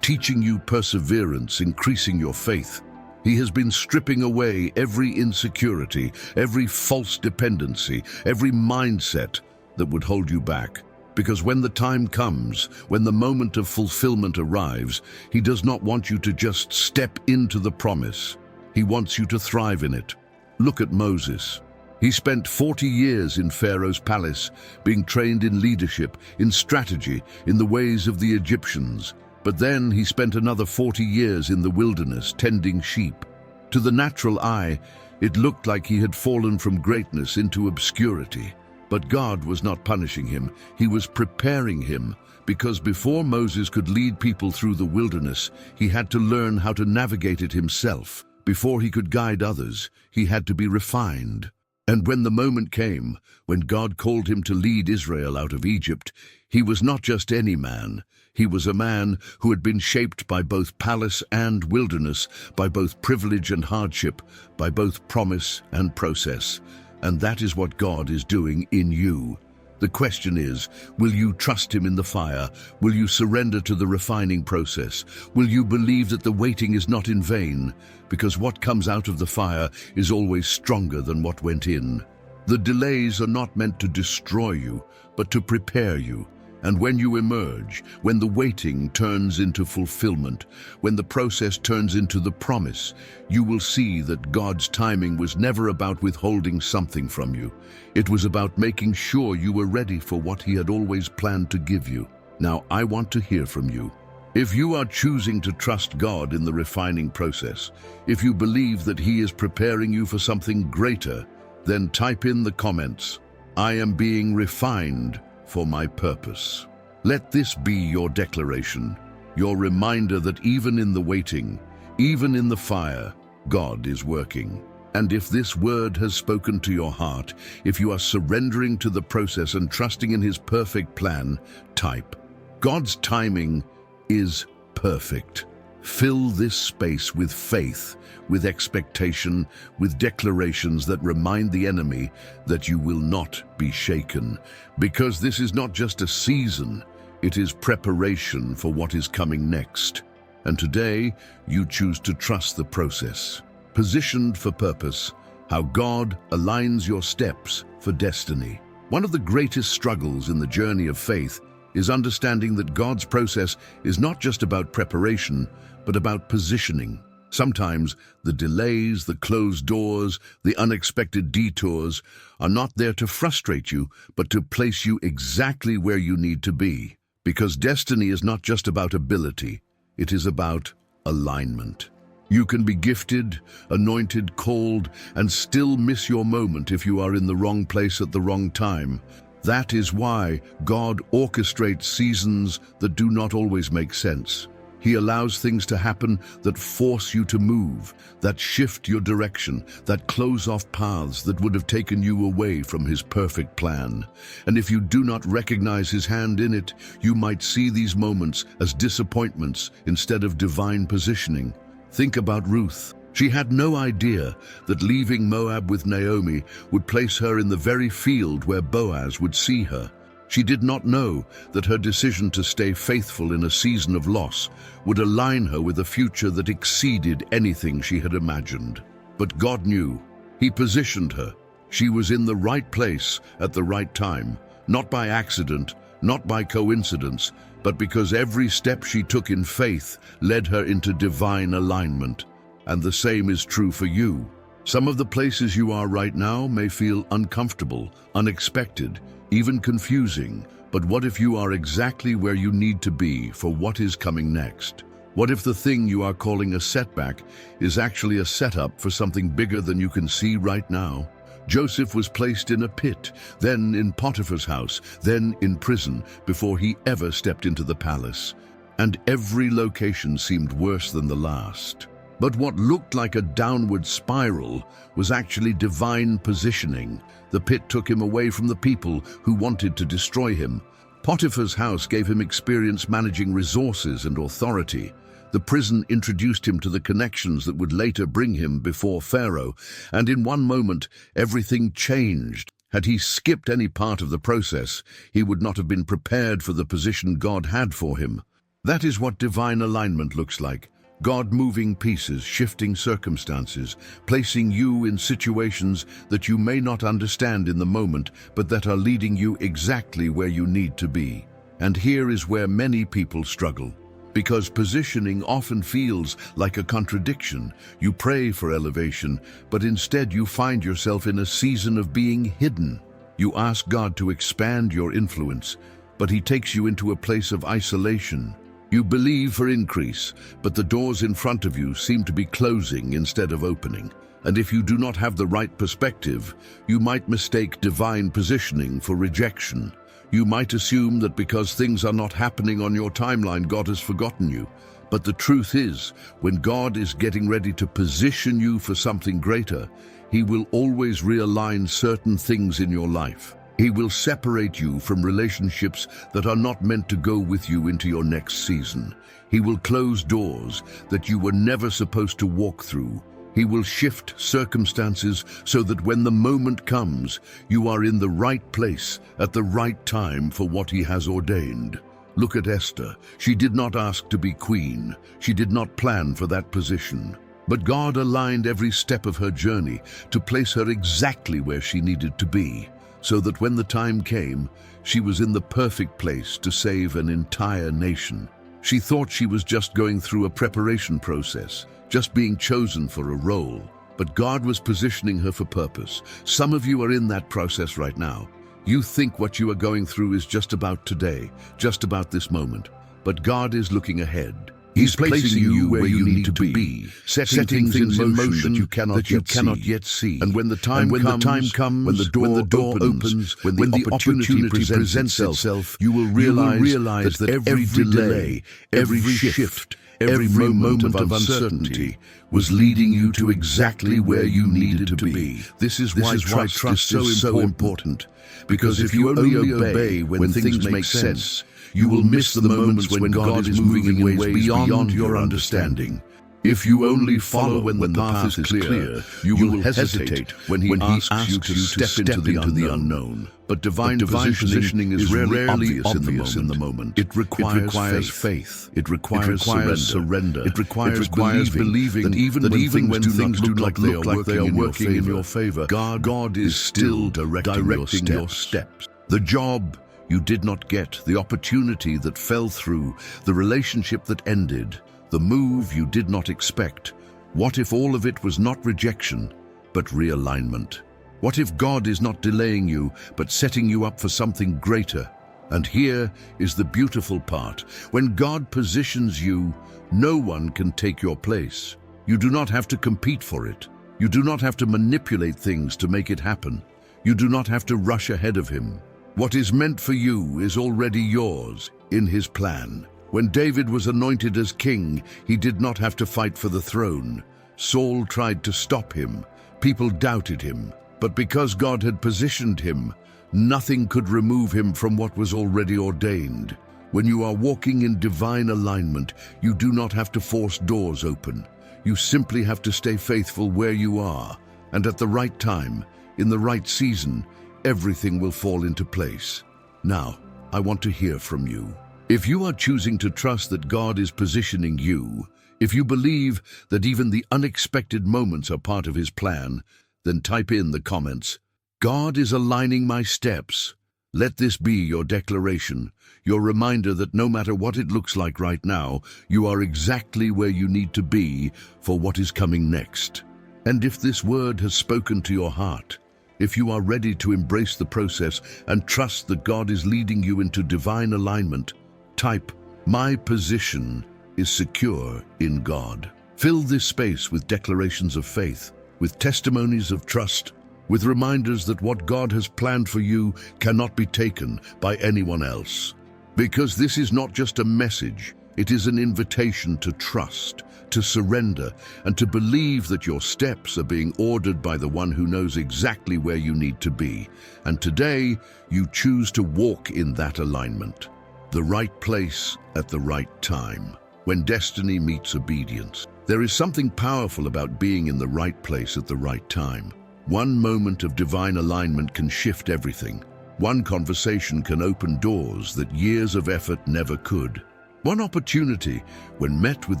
teaching you perseverance, increasing your faith. He has been stripping away every insecurity, every false dependency, every mindset that would hold you back. Because when the time comes, when the moment of fulfillment arrives, He does not want you to just step into the promise. He wants you to thrive in it. Look at Moses. He spent 40 years in Pharaoh's palace, being trained in leadership, in strategy, in the ways of the Egyptians. But then he spent another 40 years in the wilderness, tending sheep. To the natural eye, it looked like he had fallen from greatness into obscurity. But God was not punishing him, He was preparing him, because before Moses could lead people through the wilderness, he had to learn how to navigate it himself. Before he could guide others, he had to be refined. And when the moment came, when God called him to lead Israel out of Egypt, he was not just any man. He was a man who had been shaped by both palace and wilderness, by both privilege and hardship, by both promise and process. And that is what God is doing in you. The question is, will you trust Him in the fire? Will you surrender to the refining process? Will you believe that the waiting is not in vain? Because what comes out of the fire is always stronger than what went in. The delays are not meant to destroy you, but to prepare you. And when you emerge, when the waiting turns into fulfillment, when the process turns into the promise, you will see that God's timing was never about withholding something from you. It was about making sure you were ready for what He had always planned to give you. Now, I want to hear from you. If you are choosing to trust God in the refining process, if you believe that He is preparing you for something greater, then type in the comments, "I am being refined for my purpose." Let this be your declaration, your reminder that even in the waiting, even in the fire, God is working. And if this word has spoken to your heart, if you are surrendering to the process and trusting in His perfect plan, type, "God's timing is perfect." Fill this space with faith, with expectation, with declarations that remind the enemy that you will not be shaken. Because this is not just a season, it is preparation for what is coming next. And today, you choose to trust the process. Positioned for purpose, how God aligns your steps for destiny. One of the greatest struggles in the journey of faith is understanding that God's process is not just about preparation, but about positioning. Sometimes the delays, the closed doors, the unexpected detours are not there to frustrate you, but to place you exactly where you need to be. Because destiny is not just about ability, it is about alignment. You can be gifted, anointed, called, and still miss your moment if you are in the wrong place at the wrong time. That is why God orchestrates seasons that do not always make sense. He allows things to happen that force you to move, that shift your direction, that close off paths that would have taken you away from His perfect plan. And if you do not recognize His hand in it, you might see these moments as disappointments instead of divine positioning. Think about Ruth. She had no idea that leaving Moab with Naomi would place her in the very field where Boaz would see her. She did not know that her decision to stay faithful in a season of loss would align her with a future that exceeded anything she had imagined. But God knew. He positioned her. She was in the right place at the right time, not by accident, not by coincidence, but because every step she took in faith led her into divine alignment. And the same is true for you. Some of the places you are right now may feel uncomfortable, unexpected, even confusing, but what if you are exactly where you need to be for what is coming next? What if the thing you are calling a setback is actually a setup for something bigger than you can see right now? Joseph was placed in a pit, then in Potiphar's house, then in prison, before he ever stepped into the palace. And every location seemed worse than the last. But what looked like a downward spiral was actually divine positioning. The pit took him away from the people who wanted to destroy him. Potiphar's house gave him experience managing resources and authority. The prison introduced him to the connections that would later bring him before Pharaoh, and in one moment, everything changed. Had he skipped any part of the process, he would not have been prepared for the position God had for him. That is what divine alignment looks like. God moving pieces, shifting circumstances, placing you in situations that you may not understand in the moment, but that are leading you exactly where you need to be. And here is where many people struggle. Because positioning often feels like a contradiction. You pray for elevation, but instead you find yourself in a season of being hidden. You ask God to expand your influence, but He takes you into a place of isolation. You believe for increase, but the doors in front of you seem to be closing instead of opening. And if you do not have the right perspective, you might mistake divine positioning for rejection. You might assume that because things are not happening on your timeline, God has forgotten you. But the truth is, when God is getting ready to position you for something greater, He will always realign certain things in your life. He will separate you from relationships that are not meant to go with you into your next season. He will close doors that you were never supposed to walk through. He will shift circumstances so that when the moment comes, you are in the right place at the right time for what He has ordained. Look at Esther. She did not ask to be queen. She did not plan for that position. But God aligned every step of her journey to place her exactly where she needed to be, so that when the time came, she was in the perfect place to save an entire nation. She thought she was just going through a preparation process, just being chosen for a role. But God was positioning her for purpose. Some of you are in that process right now. You think what you are going through is just about today, just about this moment. But God is looking ahead. He's placing you where you need to be, setting things in motion that you cannot yet see. And when the time comes, when the door opens, when the opportunity presents itself, you will realize that every delay, every shift, every moment of uncertainty was leading you to exactly where you needed to be. This is why trust is so important. Because if you only obey when things make sense, you will miss the moments when God is moving in ways beyond your understanding. If you only follow when the path is clear, you will hesitate when he asks you to step into the unknown. But divine positioning is rarely obvious in the moment. It requires faith. It requires surrender. It requires believing that even when things do not look like they are working in your favor, God is still directing your steps. The job you did not get, the opportunity that fell through, the relationship that ended, the move you did not expect. What if all of it was not rejection, but realignment? What if God is not delaying you, but setting you up for something greater? And here is the beautiful part. When God positions you, no one can take your place. You do not have to compete for it. You do not have to manipulate things to make it happen. You do not have to rush ahead of him. What is meant for you is already yours in his plan. When David was anointed as king, he did not have to fight for the throne. Saul tried to stop him. People doubted him. But because God had positioned him, nothing could remove him from what was already ordained. When you are walking in divine alignment, you do not have to force doors open. You simply have to stay faithful where you are. And at the right time, in the right season, everything will fall into place. Now, I want to hear from you. If you are choosing to trust that God is positioning you, if you believe that even the unexpected moments are part of his plan, then type in the comments, "God is aligning my steps." Let this be your declaration, your reminder that no matter what it looks like right now, you are exactly where you need to be for what is coming next. And if this word has spoken to your heart, if you are ready to embrace the process and trust that God is leading you into divine alignment, type, "My position is secure in God." Fill this space with declarations of faith, with testimonies of trust, with reminders that what God has planned for you cannot be taken by anyone else. Because this is not just a message, it is an invitation to trust, to surrender, and to believe that your steps are being ordered by the one who knows exactly where you need to be. And today, you choose to walk in that alignment. The right place at the right time. When destiny meets obedience. There is something powerful about being in the right place at the right time. One moment of divine alignment can shift everything. One conversation can open doors that years of effort never could. One opportunity, when met with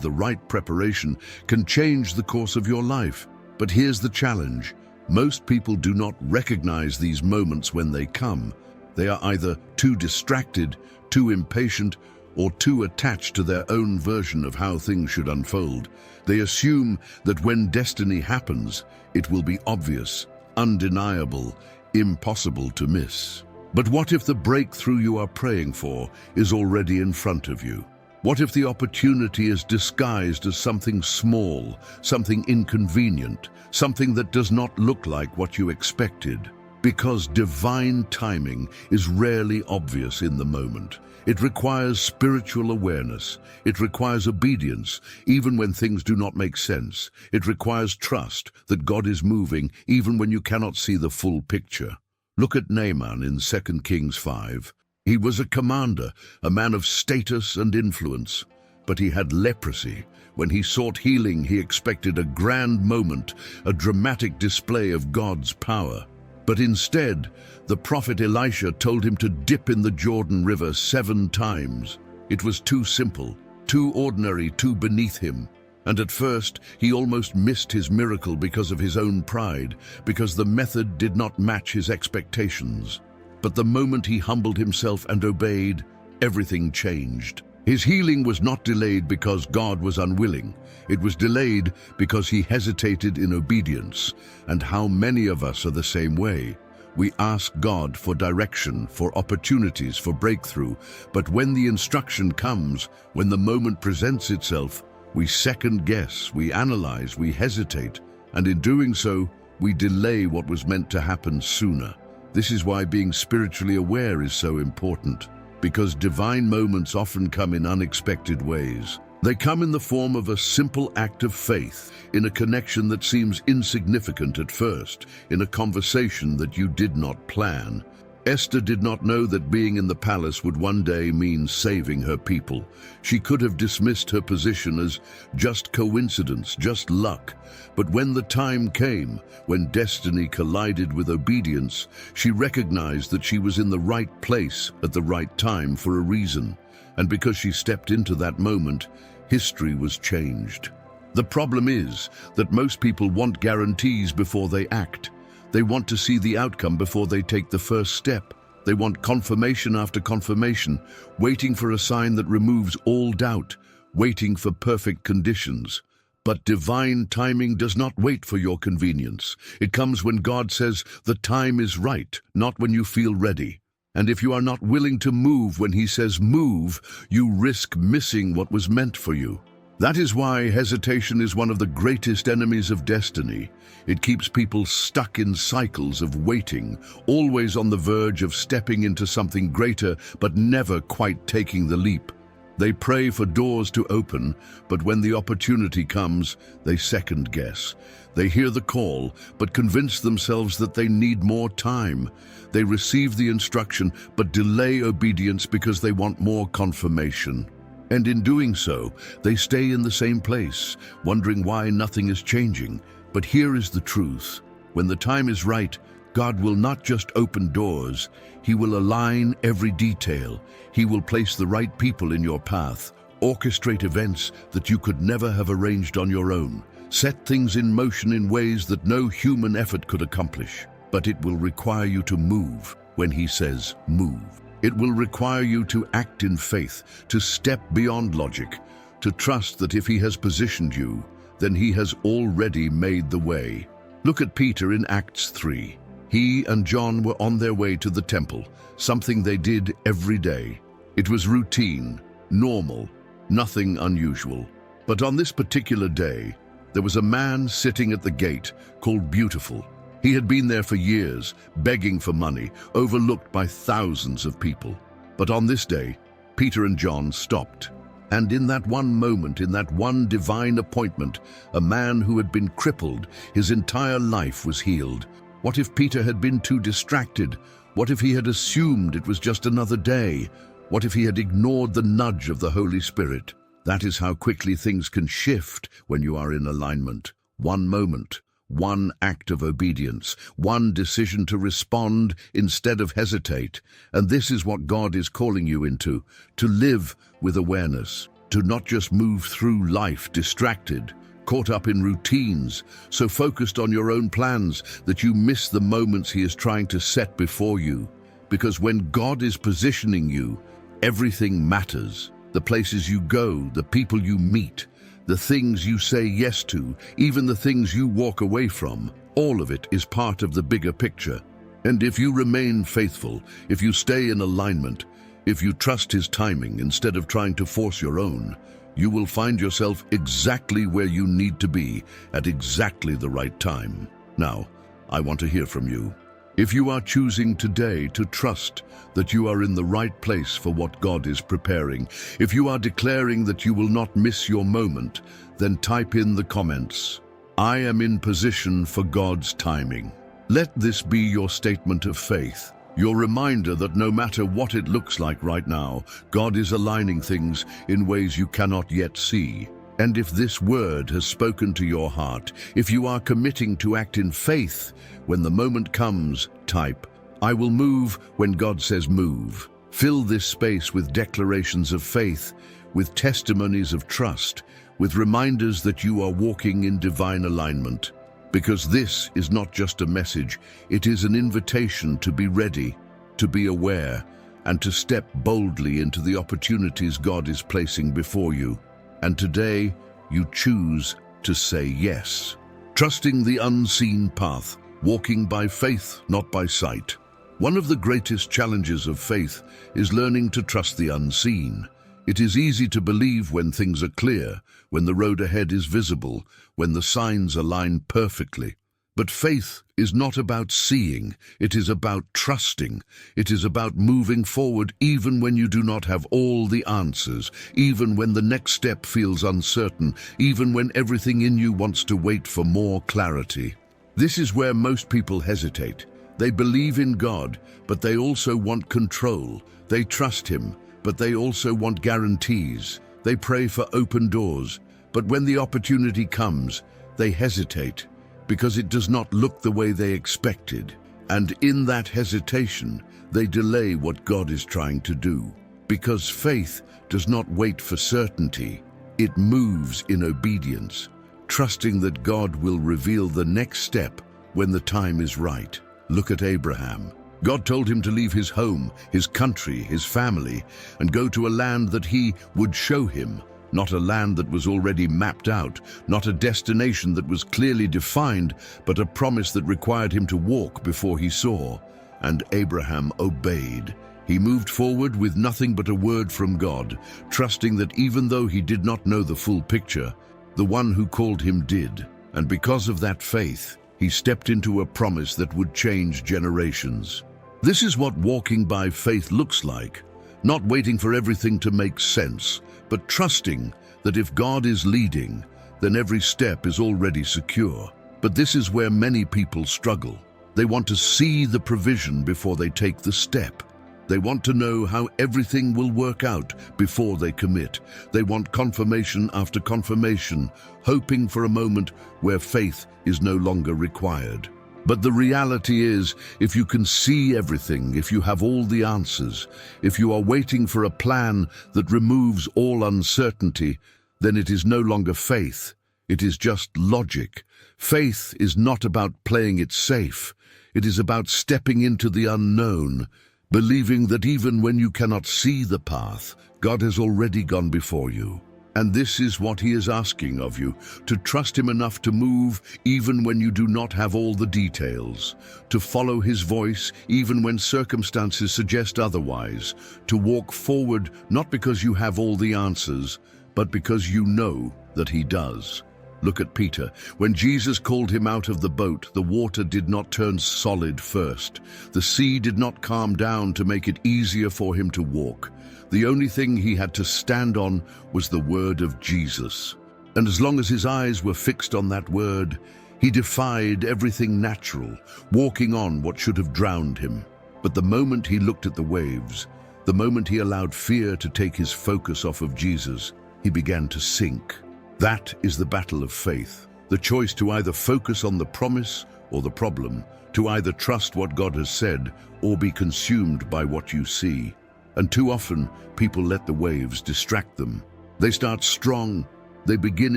the right preparation, can change the course of your life. But here's the challenge. Most people do not recognize these moments when they come. They are either too distracted, too impatient, or too attached to their own version of how things should unfold. They assume that when destiny happens, it will be obvious, undeniable, impossible to miss. But what if the breakthrough you are praying for is already in front of you? What if the opportunity is disguised as something small, something inconvenient, something that does not look like what you expected? Because divine timing is rarely obvious in the moment. It requires spiritual awareness. It requires obedience, even when things do not make sense. It requires trust that God is moving, even when you cannot see the full picture. Look at Naaman in 2 Kings 5. He was a commander, a man of status and influence, but he had leprosy. When he sought healing, he expected a grand moment, a dramatic display of God's power. But instead, the prophet Elisha told him to dip in the Jordan River 7 times. It was too simple, too ordinary, too beneath him. And at first, he almost missed his miracle because of his own pride, because the method did not match his expectations. But the moment he humbled himself and obeyed, everything changed. His healing was not delayed because God was unwilling. It was delayed because he hesitated in obedience. And how many of us are the same way? We ask God for direction, for opportunities, for breakthrough. But when the instruction comes, when the moment presents itself, we second guess, we analyze, we hesitate. And in doing so, we delay what was meant to happen sooner. This is why being spiritually aware is so important. Because divine moments often come in unexpected ways. They come in the form of a simple act of faith, in a connection that seems insignificant at first, in a conversation that you did not plan. Esther did not know that being in the palace would one day mean saving her people. She could have dismissed her position as just coincidence, just luck. But when the time came, when destiny collided with obedience, she recognized that she was in the right place at the right time for a reason. And because she stepped into that moment, history was changed. The problem is that most people want guarantees before they act. They want to see the outcome before they take the first step. They want confirmation after confirmation, waiting for a sign that removes all doubt, waiting for perfect conditions. But divine timing does not wait for your convenience. It comes when God says the time is right, not when you feel ready. And if you are not willing to move when He says move, you risk missing what was meant for you. That is why hesitation is one of the greatest enemies of destiny. It keeps people stuck in cycles of waiting, always on the verge of stepping into something greater, but never quite taking the leap. They pray for doors to open, but when the opportunity comes, they second guess. They hear the call, but convince themselves that they need more time. They receive the instruction, but delay obedience because they want more confirmation. And in doing so, they stay in the same place, wondering why nothing is changing. But here is the truth. When the time is right, God will not just open doors. He will align every detail. He will place the right people in your path, orchestrate events that you could never have arranged on your own, set things in motion in ways that no human effort could accomplish. But it will require you to move when He says move. It will require you to act in faith, to step beyond logic, to trust that if He has positioned you, then He has already made the way. Look at Peter in Acts 3. He and John were on their way to the temple, something they did every day. It was routine, normal, nothing unusual. But on this particular day, there was a man sitting at the gate called Beautiful. He had been there for years, begging for money, overlooked by thousands of people. But on this day, Peter and John stopped. And in that one moment, in that one divine appointment, a man who had been crippled, his entire life was healed. What if Peter had been too distracted? What if he had assumed it was just another day? What if he had ignored the nudge of the Holy Spirit? That is how quickly things can shift when you are in alignment. One moment. One act of obedience, one decision to respond instead of hesitate. And this is what God is calling you into, to live with awareness, to not just move through life distracted, caught up in routines, so focused on your own plans that you miss the moments He is trying to set before you. Because when God is positioning you, everything matters. The places you go, the people you meet, the things you say yes to, even the things you walk away from, all of it is part of the bigger picture. And if you remain faithful, if you stay in alignment, if you trust His timing instead of trying to force your own, you will find yourself exactly where you need to be at exactly the right time. Now, I want to hear from you. If you are choosing today to trust that you are in the right place for what God is preparing, if you are declaring that you will not miss your moment, then type in the comments, "I am in position for God's timing." Let this be your statement of faith, your reminder that no matter what it looks like right now, God is aligning things in ways you cannot yet see. And if this word has spoken to your heart, if you are committing to act in faith, when the moment comes, type, "I will move when God says move." Fill this space with declarations of faith, with testimonies of trust, with reminders that you are walking in divine alignment. Because this is not just a message, it is an invitation to be ready, to be aware, and to step boldly into the opportunities God is placing before you. And today, you choose to say yes. Trusting the unseen path, walking by faith, not by sight. One of the greatest challenges of faith is learning to trust the unseen. It is easy to believe when things are clear, when the road ahead is visible, when the signs align perfectly. But faith is not about seeing, it is about trusting. It is about moving forward even when you do not have all the answers, even when the next step feels uncertain, even when everything in you wants to wait for more clarity. This is where most people hesitate. They believe in God, but they also want control. They trust Him, but they also want guarantees. They pray for open doors, but when the opportunity comes, they hesitate because it does not look the way they expected. And in that hesitation, they delay what God is trying to do. Because faith does not wait for certainty, it moves in obedience, trusting that God will reveal the next step when the time is right. Look at Abraham. God told him to leave his home, his country, his family, and go to a land that He would show him. Not a land that was already mapped out, not a destination that was clearly defined, but a promise that required him to walk before he saw. And Abraham obeyed. He moved forward with nothing but a word from God, trusting that even though he did not know the full picture, the one who called him did. And because of that faith, he stepped into a promise that would change generations. This is what walking by faith looks like. Not waiting for everything to make sense, but trusting that if God is leading, then every step is already secure. But this is where many people struggle. They want to see the provision before they take the step. They want to know how everything will work out before they commit. They want confirmation after confirmation, hoping for a moment where faith is no longer required. But the reality is, if you can see everything, if you have all the answers, if you are waiting for a plan that removes all uncertainty, then it is no longer faith. It is just logic. Faith is not about playing it safe. It is about stepping into the unknown, believing that even when you cannot see the path, God has already gone before you. And this is what He is asking of you, to trust Him enough to move even when you do not have all the details, to follow His voice even when circumstances suggest otherwise, to walk forward not because you have all the answers, but because you know that He does. Look at Peter. When Jesus called him out of the boat, the water did not turn solid first. The sea did not calm down to make it easier for him to walk. The only thing he had to stand on was the word of Jesus. And as long as his eyes were fixed on that word, he defied everything natural, walking on what should have drowned him. But the moment he looked at the waves, the moment he allowed fear to take his focus off of Jesus, he began to sink. That is the battle of faith, the choice to either focus on the promise or the problem, to either trust what God has said or be consumed by what you see. And too often, people let the waves distract them. They start strong, they begin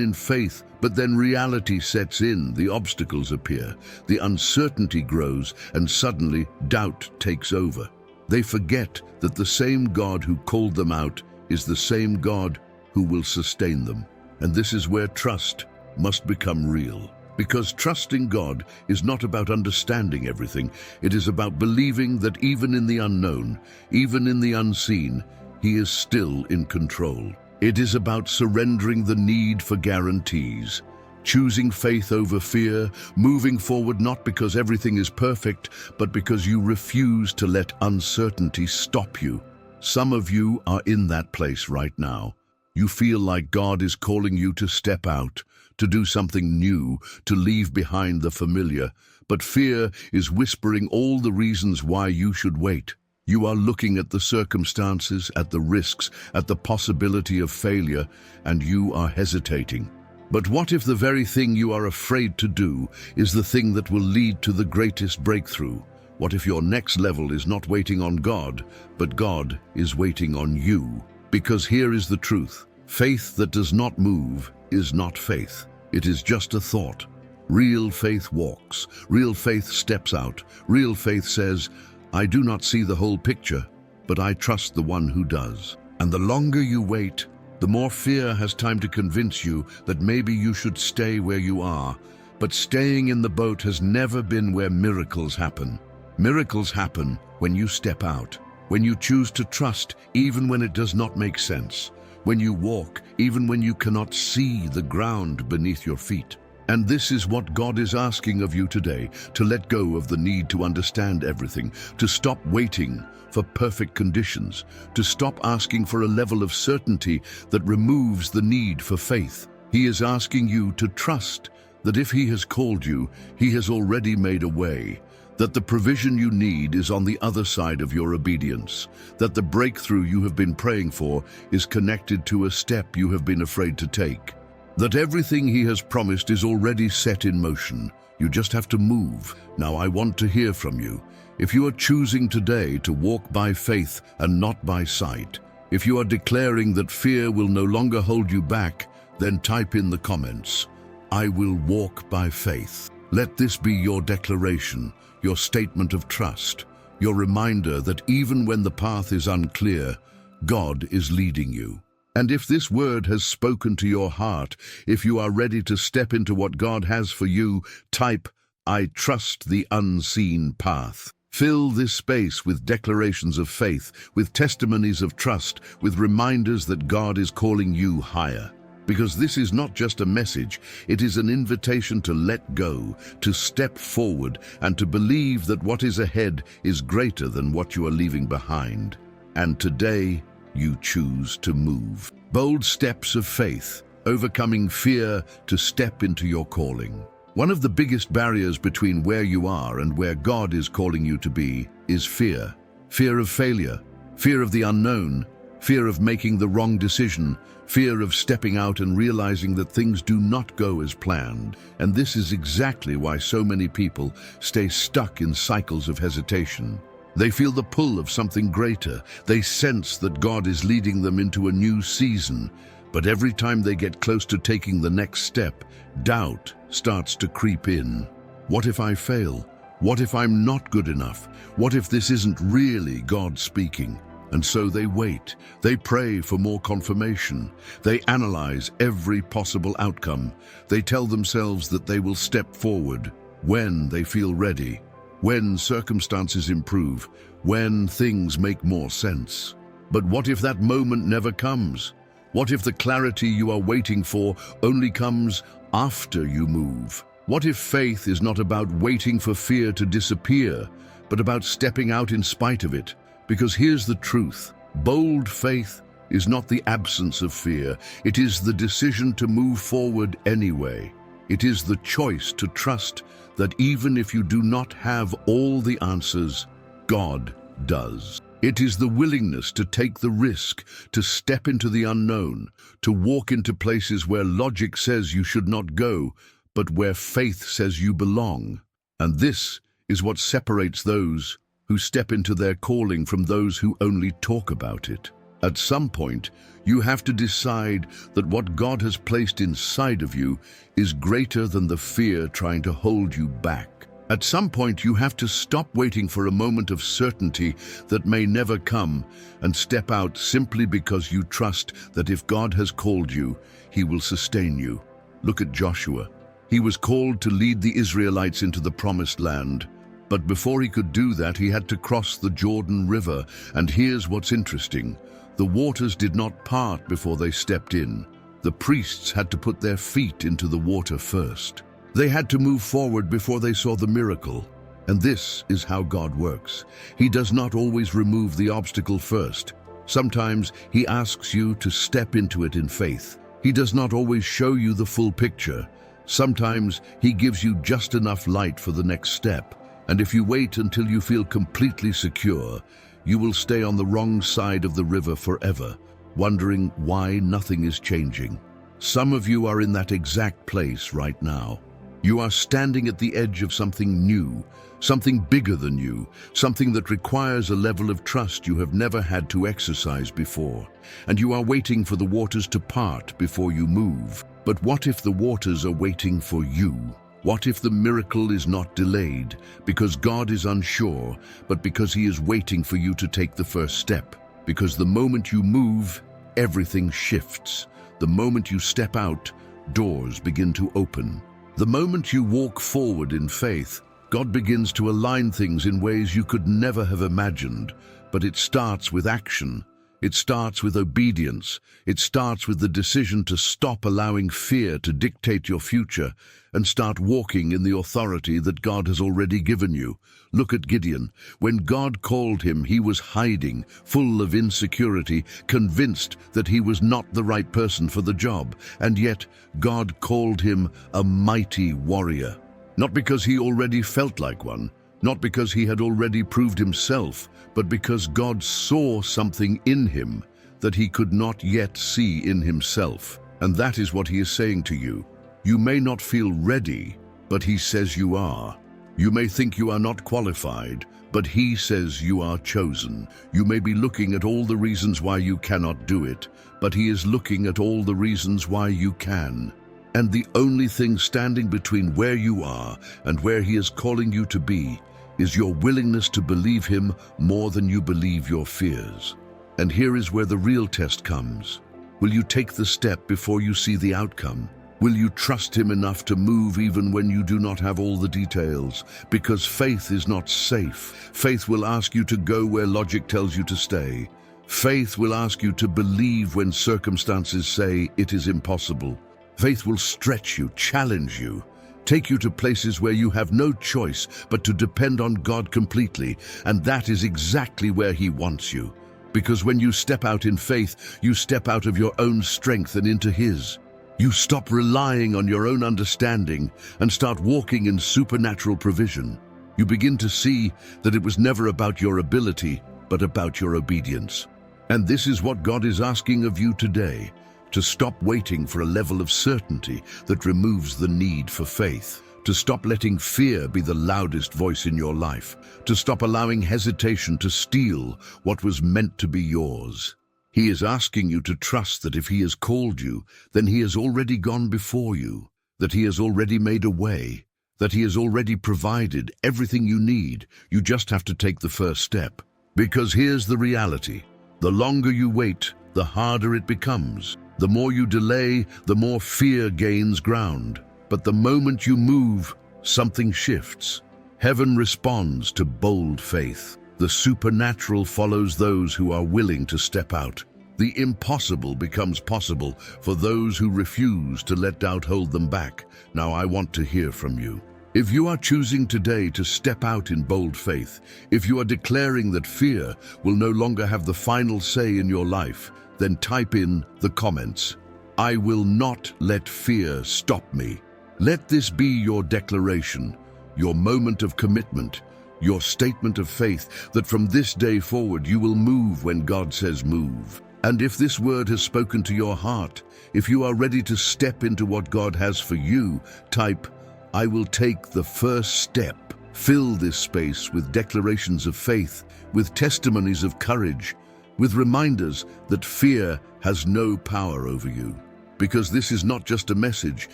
in faith, but then reality sets in, the obstacles appear, the uncertainty grows, and suddenly doubt takes over. They forget that the same God who called them out is the same God who will sustain them. And this is where trust must become real. Because trusting God is not about understanding everything. It is about believing that even in the unknown, even in the unseen, He is still in control. It is about surrendering the need for guarantees, choosing faith over fear, moving forward not because everything is perfect, but because you refuse to let uncertainty stop you. Some of you are in that place right now. You feel like God is calling you to step out, to do something new, to leave behind the familiar. But fear is whispering all the reasons why you should wait. You are looking at the circumstances, at the risks, at the possibility of failure, and you are hesitating. But what if the very thing you are afraid to do is the thing that will lead to the greatest breakthrough? What if your next level is not waiting on God, but God is waiting on you? Because here is the truth. Faith that does not move is not faith. It is just a thought. Real faith walks. Real faith steps out. Real faith says, I do not see the whole picture, but I trust the one who does. And the longer you wait, the more fear has time to convince you that maybe you should stay where you are. But staying in the boat has never been where miracles happen. Miracles happen when you step out. When you choose to trust even when it does not make sense, when you walk even when you cannot see the ground beneath your feet. And this is what God is asking of you today, to let go of the need to understand everything, to stop waiting for perfect conditions, to stop asking for a level of certainty that removes the need for faith. He is asking you to trust that if He has called you, He has already made a way, that the provision you need is on the other side of your obedience, that the breakthrough you have been praying for is connected to a step you have been afraid to take, that everything He has promised is already set in motion. You just have to move. Now I want to hear from you. If you are choosing today to walk by faith and not by sight, if you are declaring that fear will no longer hold you back, then type in the comments, "I will walk by faith." Let this be your declaration, your statement of trust, your reminder that even when the path is unclear, God is leading you. And if this word has spoken to your heart, if you are ready to step into what God has for you, type, "I trust the unseen path." Fill this space with declarations of faith, with testimonies of trust, with reminders that God is calling you higher. Because this is not just a message, it is an invitation to let go, to step forward, and to believe that what is ahead is greater than what you are leaving behind. And today, you choose to move. Bold steps of faith, overcoming fear to step into your calling. One of the biggest barriers between where you are and where God is calling you to be is fear. Fear of failure, fear of the unknown, fear of making the wrong decision, fear of stepping out and realizing that things do not go as planned. And this is exactly why so many people stay stuck in cycles of hesitation. They feel the pull of something greater. They sense that God is leading them into a new season. But every time they get close to taking the next step, doubt starts to creep in. What if I fail? What if I'm not good enough? What if this isn't really God speaking? And so they wait. They pray for more confirmation. They analyze every possible outcome. They tell themselves that they will step forward when they feel ready, when circumstances improve, when things make more sense. But what if that moment never comes? What if the clarity you are waiting for only comes after you move? What if faith is not about waiting for fear to disappear, but about stepping out in spite of it? Because here's the truth. Bold faith is not the absence of fear. It is the decision to move forward anyway. It is the choice to trust that even if you do not have all the answers, God does. It is the willingness to take the risk, to step into the unknown, to walk into places where logic says you should not go, but where faith says you belong. And this is what separates those who step into their calling from those who only talk about it. At some point, you have to decide that what God has placed inside of you is greater than the fear trying to hold you back. At some point, you have to stop waiting for a moment of certainty that may never come and step out simply because you trust that if God has called you, He will sustain you. Look at Joshua. He was called to lead the Israelites into the promised land. But before he could do that, he had to cross the Jordan River. And here's what's interesting. The waters did not part before they stepped in. The priests had to put their feet into the water first. They had to move forward before they saw the miracle. And this is how God works. He does not always remove the obstacle first. Sometimes He asks you to step into it in faith. He does not always show you the full picture. Sometimes He gives you just enough light for the next step. And if you wait until you feel completely secure, you will stay on the wrong side of the river forever, wondering why nothing is changing. Some of you are in that exact place right now. You are standing at the edge of something new, something bigger than you, something that requires a level of trust you have never had to exercise before. And you are waiting for the waters to part before you move. But what if the waters are waiting for you? What if the miracle is not delayed because God is unsure, but because He is waiting for you to take the first step? Because the moment you move, everything shifts. The moment you step out, doors begin to open. The moment you walk forward in faith, God begins to align things in ways you could never have imagined. But it starts with action. It starts with obedience. It starts with the decision to stop allowing fear to dictate your future and start walking in the authority that God has already given you. Look at Gideon. When God called him, he was hiding, full of insecurity, convinced that he was not the right person for the job. And yet, God called him a mighty warrior. Not because he already felt like one, not because he had already proved himself, but because God saw something in him that he could not yet see in himself. And that is what he is saying to you. You may not feel ready, but he says you are. You may think you are not qualified, but he says you are chosen. You may be looking at all the reasons why you cannot do it, but he is looking at all the reasons why you can. And the only thing standing between where you are and where he is calling you to be is your willingness to believe him more than you believe your fears. And here is where the real test comes. Will you take the step before you see the outcome? Will you trust him enough to move even when you do not have all the details? Because faith is not safe. Faith will ask you to go where logic tells you to stay. Faith will ask you to believe when circumstances say it is impossible. Faith will stretch you, challenge you, take you to places where you have no choice but to depend on God completely, and that is exactly where he wants you. Because when you step out in faith, you step out of your own strength and into his. You stop relying on your own understanding and start walking in supernatural provision. You begin to see that it was never about your ability, but about your obedience. And this is what God is asking of you today, to stop waiting for a level of certainty that removes the need for faith, to stop letting fear be the loudest voice in your life, to stop allowing hesitation to steal what was meant to be yours. He is asking you to trust that if he has called you, then he has already gone before you, that he has already made a way, that he has already provided everything you need. You just have to take the first step. Because here's the reality. The longer you wait, the harder it becomes. The more you delay, the more fear gains ground. But the moment you move, something shifts. Heaven responds to bold faith. The supernatural follows those who are willing to step out. The impossible becomes possible for those who refuse to let doubt hold them back. Now I want to hear from you. If you are choosing today to step out in bold faith, if you are declaring that fear will no longer have the final say in your life, then type in the comments, "I will not let fear stop me." Let this be your declaration, your moment of commitment, your statement of faith that from this day forward you will move when God says move. And if this word has spoken to your heart, if you are ready to step into what God has for you, type, "I will take the first step." Fill this space with declarations of faith, with testimonies of courage, with reminders that fear has no power over you. Because this is not just a message,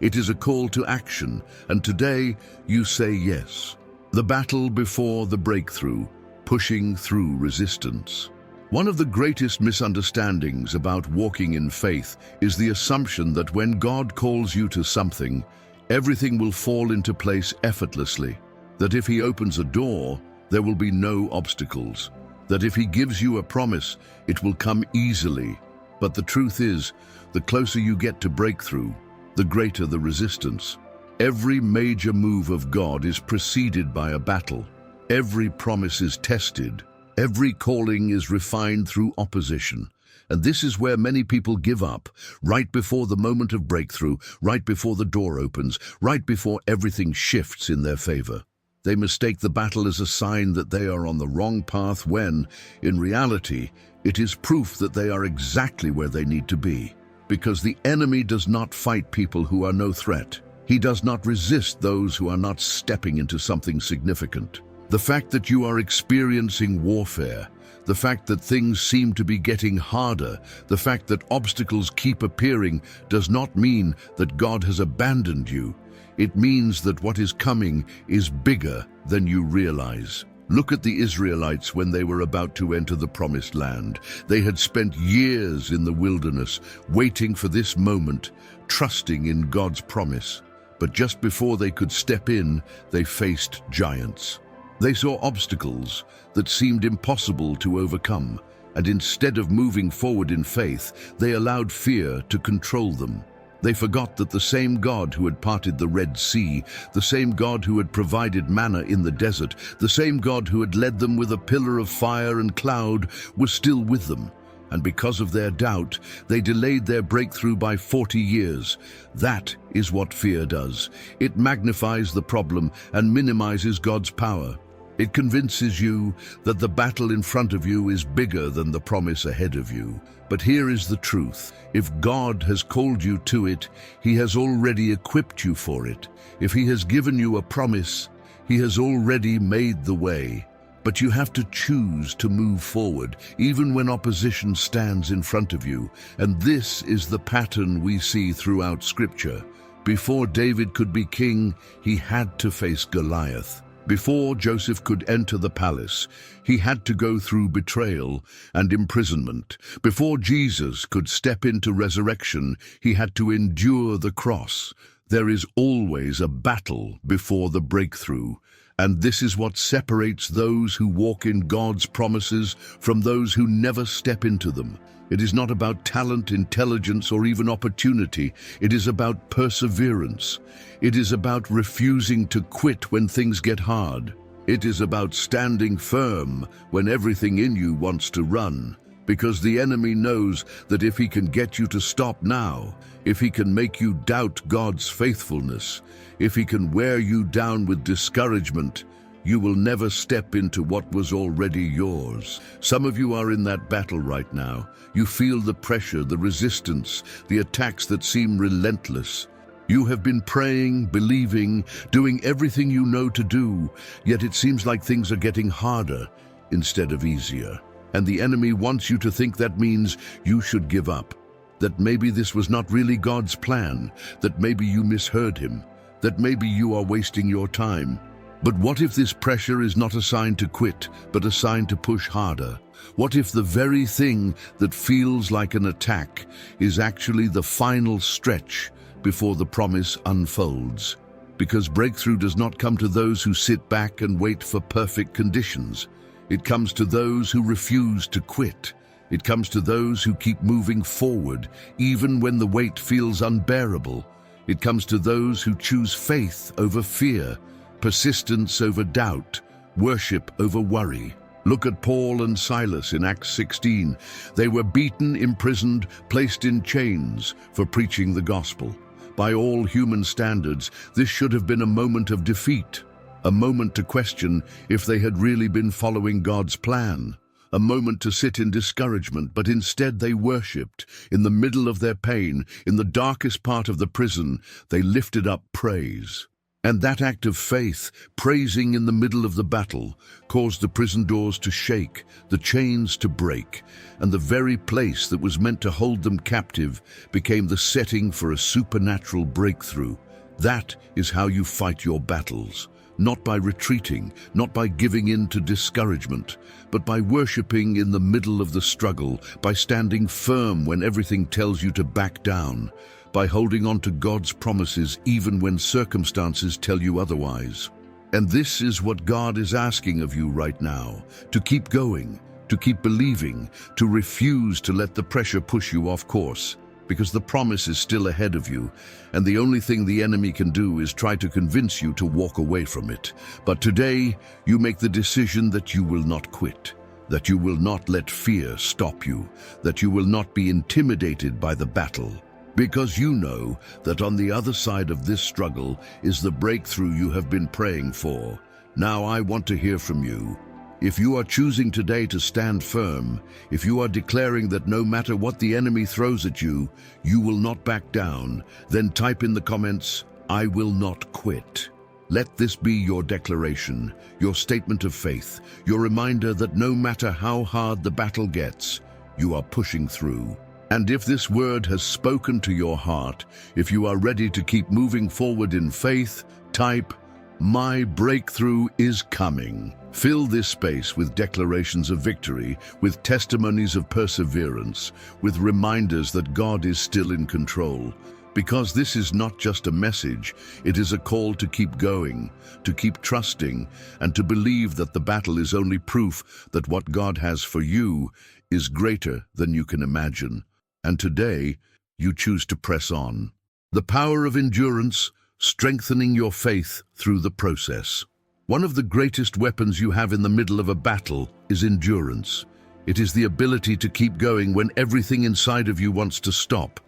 it is a call to action, and today you say yes. The battle before the breakthrough, pushing through resistance. One of the greatest misunderstandings about walking in faith is the assumption that when God calls you to something, everything will fall into place effortlessly. That if he opens a door, there will be no obstacles. That if he gives you a promise, it will come easily. But the truth is, the closer you get to breakthrough, the greater the resistance. Every major move of God is preceded by a battle. Every promise is tested. Every calling is refined through opposition. And this is where many people give up, right before the moment of breakthrough, right before the door opens, right before everything shifts in their favor. They mistake the battle as a sign that they are on the wrong path when, in reality, it is proof that they are exactly where they need to be. Because the enemy does not fight people who are no threat. He does not resist those who are not stepping into something significant. The fact that you are experiencing warfare, the fact that things seem to be getting harder, the fact that obstacles keep appearing does not mean that God has abandoned you. It means that what is coming is bigger than you realize. Look at the Israelites when they were about to enter the promised land. They had spent years in the wilderness, waiting for this moment, trusting in God's promise. But just before they could step in, they faced giants. They saw obstacles that seemed impossible to overcome, and instead of moving forward in faith, they allowed fear to control them. They forgot that the same God who had parted the Red Sea, the same God who had provided manna in the desert, the same God who had led them with a pillar of fire and cloud, was still with them. And because of their doubt, they delayed their breakthrough by 40 years. That is what fear does. It magnifies the problem and minimizes God's power. It convinces you that the battle in front of you is bigger than the promise ahead of you. But here is the truth. If God has called you to it, He has already equipped you for it. If He has given you a promise, He has already made the way. But you have to choose to move forward, even when opposition stands in front of you. And this is the pattern we see throughout Scripture. Before David could be king, he had to face Goliath. Before Joseph could enter the palace, he had to go through betrayal and imprisonment. Before Jesus could step into resurrection, he had to endure the cross. There is always a battle before the breakthrough, and this is what separates those who walk in God's promises from those who never step into them. It is not about talent, intelligence, or even opportunity. It is about perseverance. It is about refusing to quit when things get hard. It is about standing firm when everything in you wants to run. Because the enemy knows that if he can get you to stop now, if he can make you doubt God's faithfulness, if he can wear you down with discouragement, you will never step into what was already yours. Some of you are in that battle right now. You feel the pressure, the resistance, the attacks that seem relentless. You have been praying, believing, doing everything you know to do, yet it seems like things are getting harder instead of easier. And the enemy wants you to think that means you should give up, that maybe this was not really God's plan, that maybe you misheard him, that maybe you are wasting your time. But what if this pressure is not a sign to quit, but a sign to push harder? What if the very thing that feels like an attack is actually the final stretch before the promise unfolds? Because breakthrough does not come to those who sit back and wait for perfect conditions. It comes to those who refuse to quit. It comes to those who keep moving forward, even when the weight feels unbearable. It comes to those who choose faith over fear, persistence over doubt, worship over worry. Look at Paul and Silas in Acts 16. They were beaten, imprisoned, placed in chains for preaching the gospel. By all human standards, this should have been a moment of defeat, a moment to question if they had really been following God's plan, a moment to sit in discouragement, but instead they worshipped. In the middle of their pain, in the darkest part of the prison, they lifted up praise. And that act of faith, praising in the middle of the battle, caused the prison doors to shake, the chains to break, and the very place that was meant to hold them captive became the setting for a supernatural breakthrough. That is how you fight your battles. Not by retreating, not by giving in to discouragement, but by worshiping in the middle of the struggle, by standing firm when everything tells you to back down, by holding on to God's promises even when circumstances tell you otherwise. And this is what God is asking of you right now, to keep going, to keep believing, to refuse to let the pressure push you off course, because the promise is still ahead of you, and the only thing the enemy can do is try to convince you to walk away from it. But today, you make the decision that you will not quit, that you will not let fear stop you, that you will not be intimidated by the battle, because you know that on the other side of this struggle is the breakthrough you have been praying for. Now I want to hear from you. If you are choosing today to stand firm, if you are declaring that no matter what the enemy throws at you, you will not back down, then type in the comments, "I will not quit." Let this be your declaration, your statement of faith, your reminder that no matter how hard the battle gets, you are pushing through. And if this word has spoken to your heart, if you are ready to keep moving forward in faith, type, "My breakthrough is coming." Fill this space with declarations of victory, with testimonies of perseverance, with reminders that God is still in control. Because this is not just a message, it is a call to keep going, to keep trusting, and to believe that the battle is only proof that what God has for you is greater than you can imagine. And today, you choose to press on. The power of endurance, strengthening your faith through the process. One of the greatest weapons you have in the middle of a battle is endurance. It is the ability to keep going when everything inside of you wants to stop.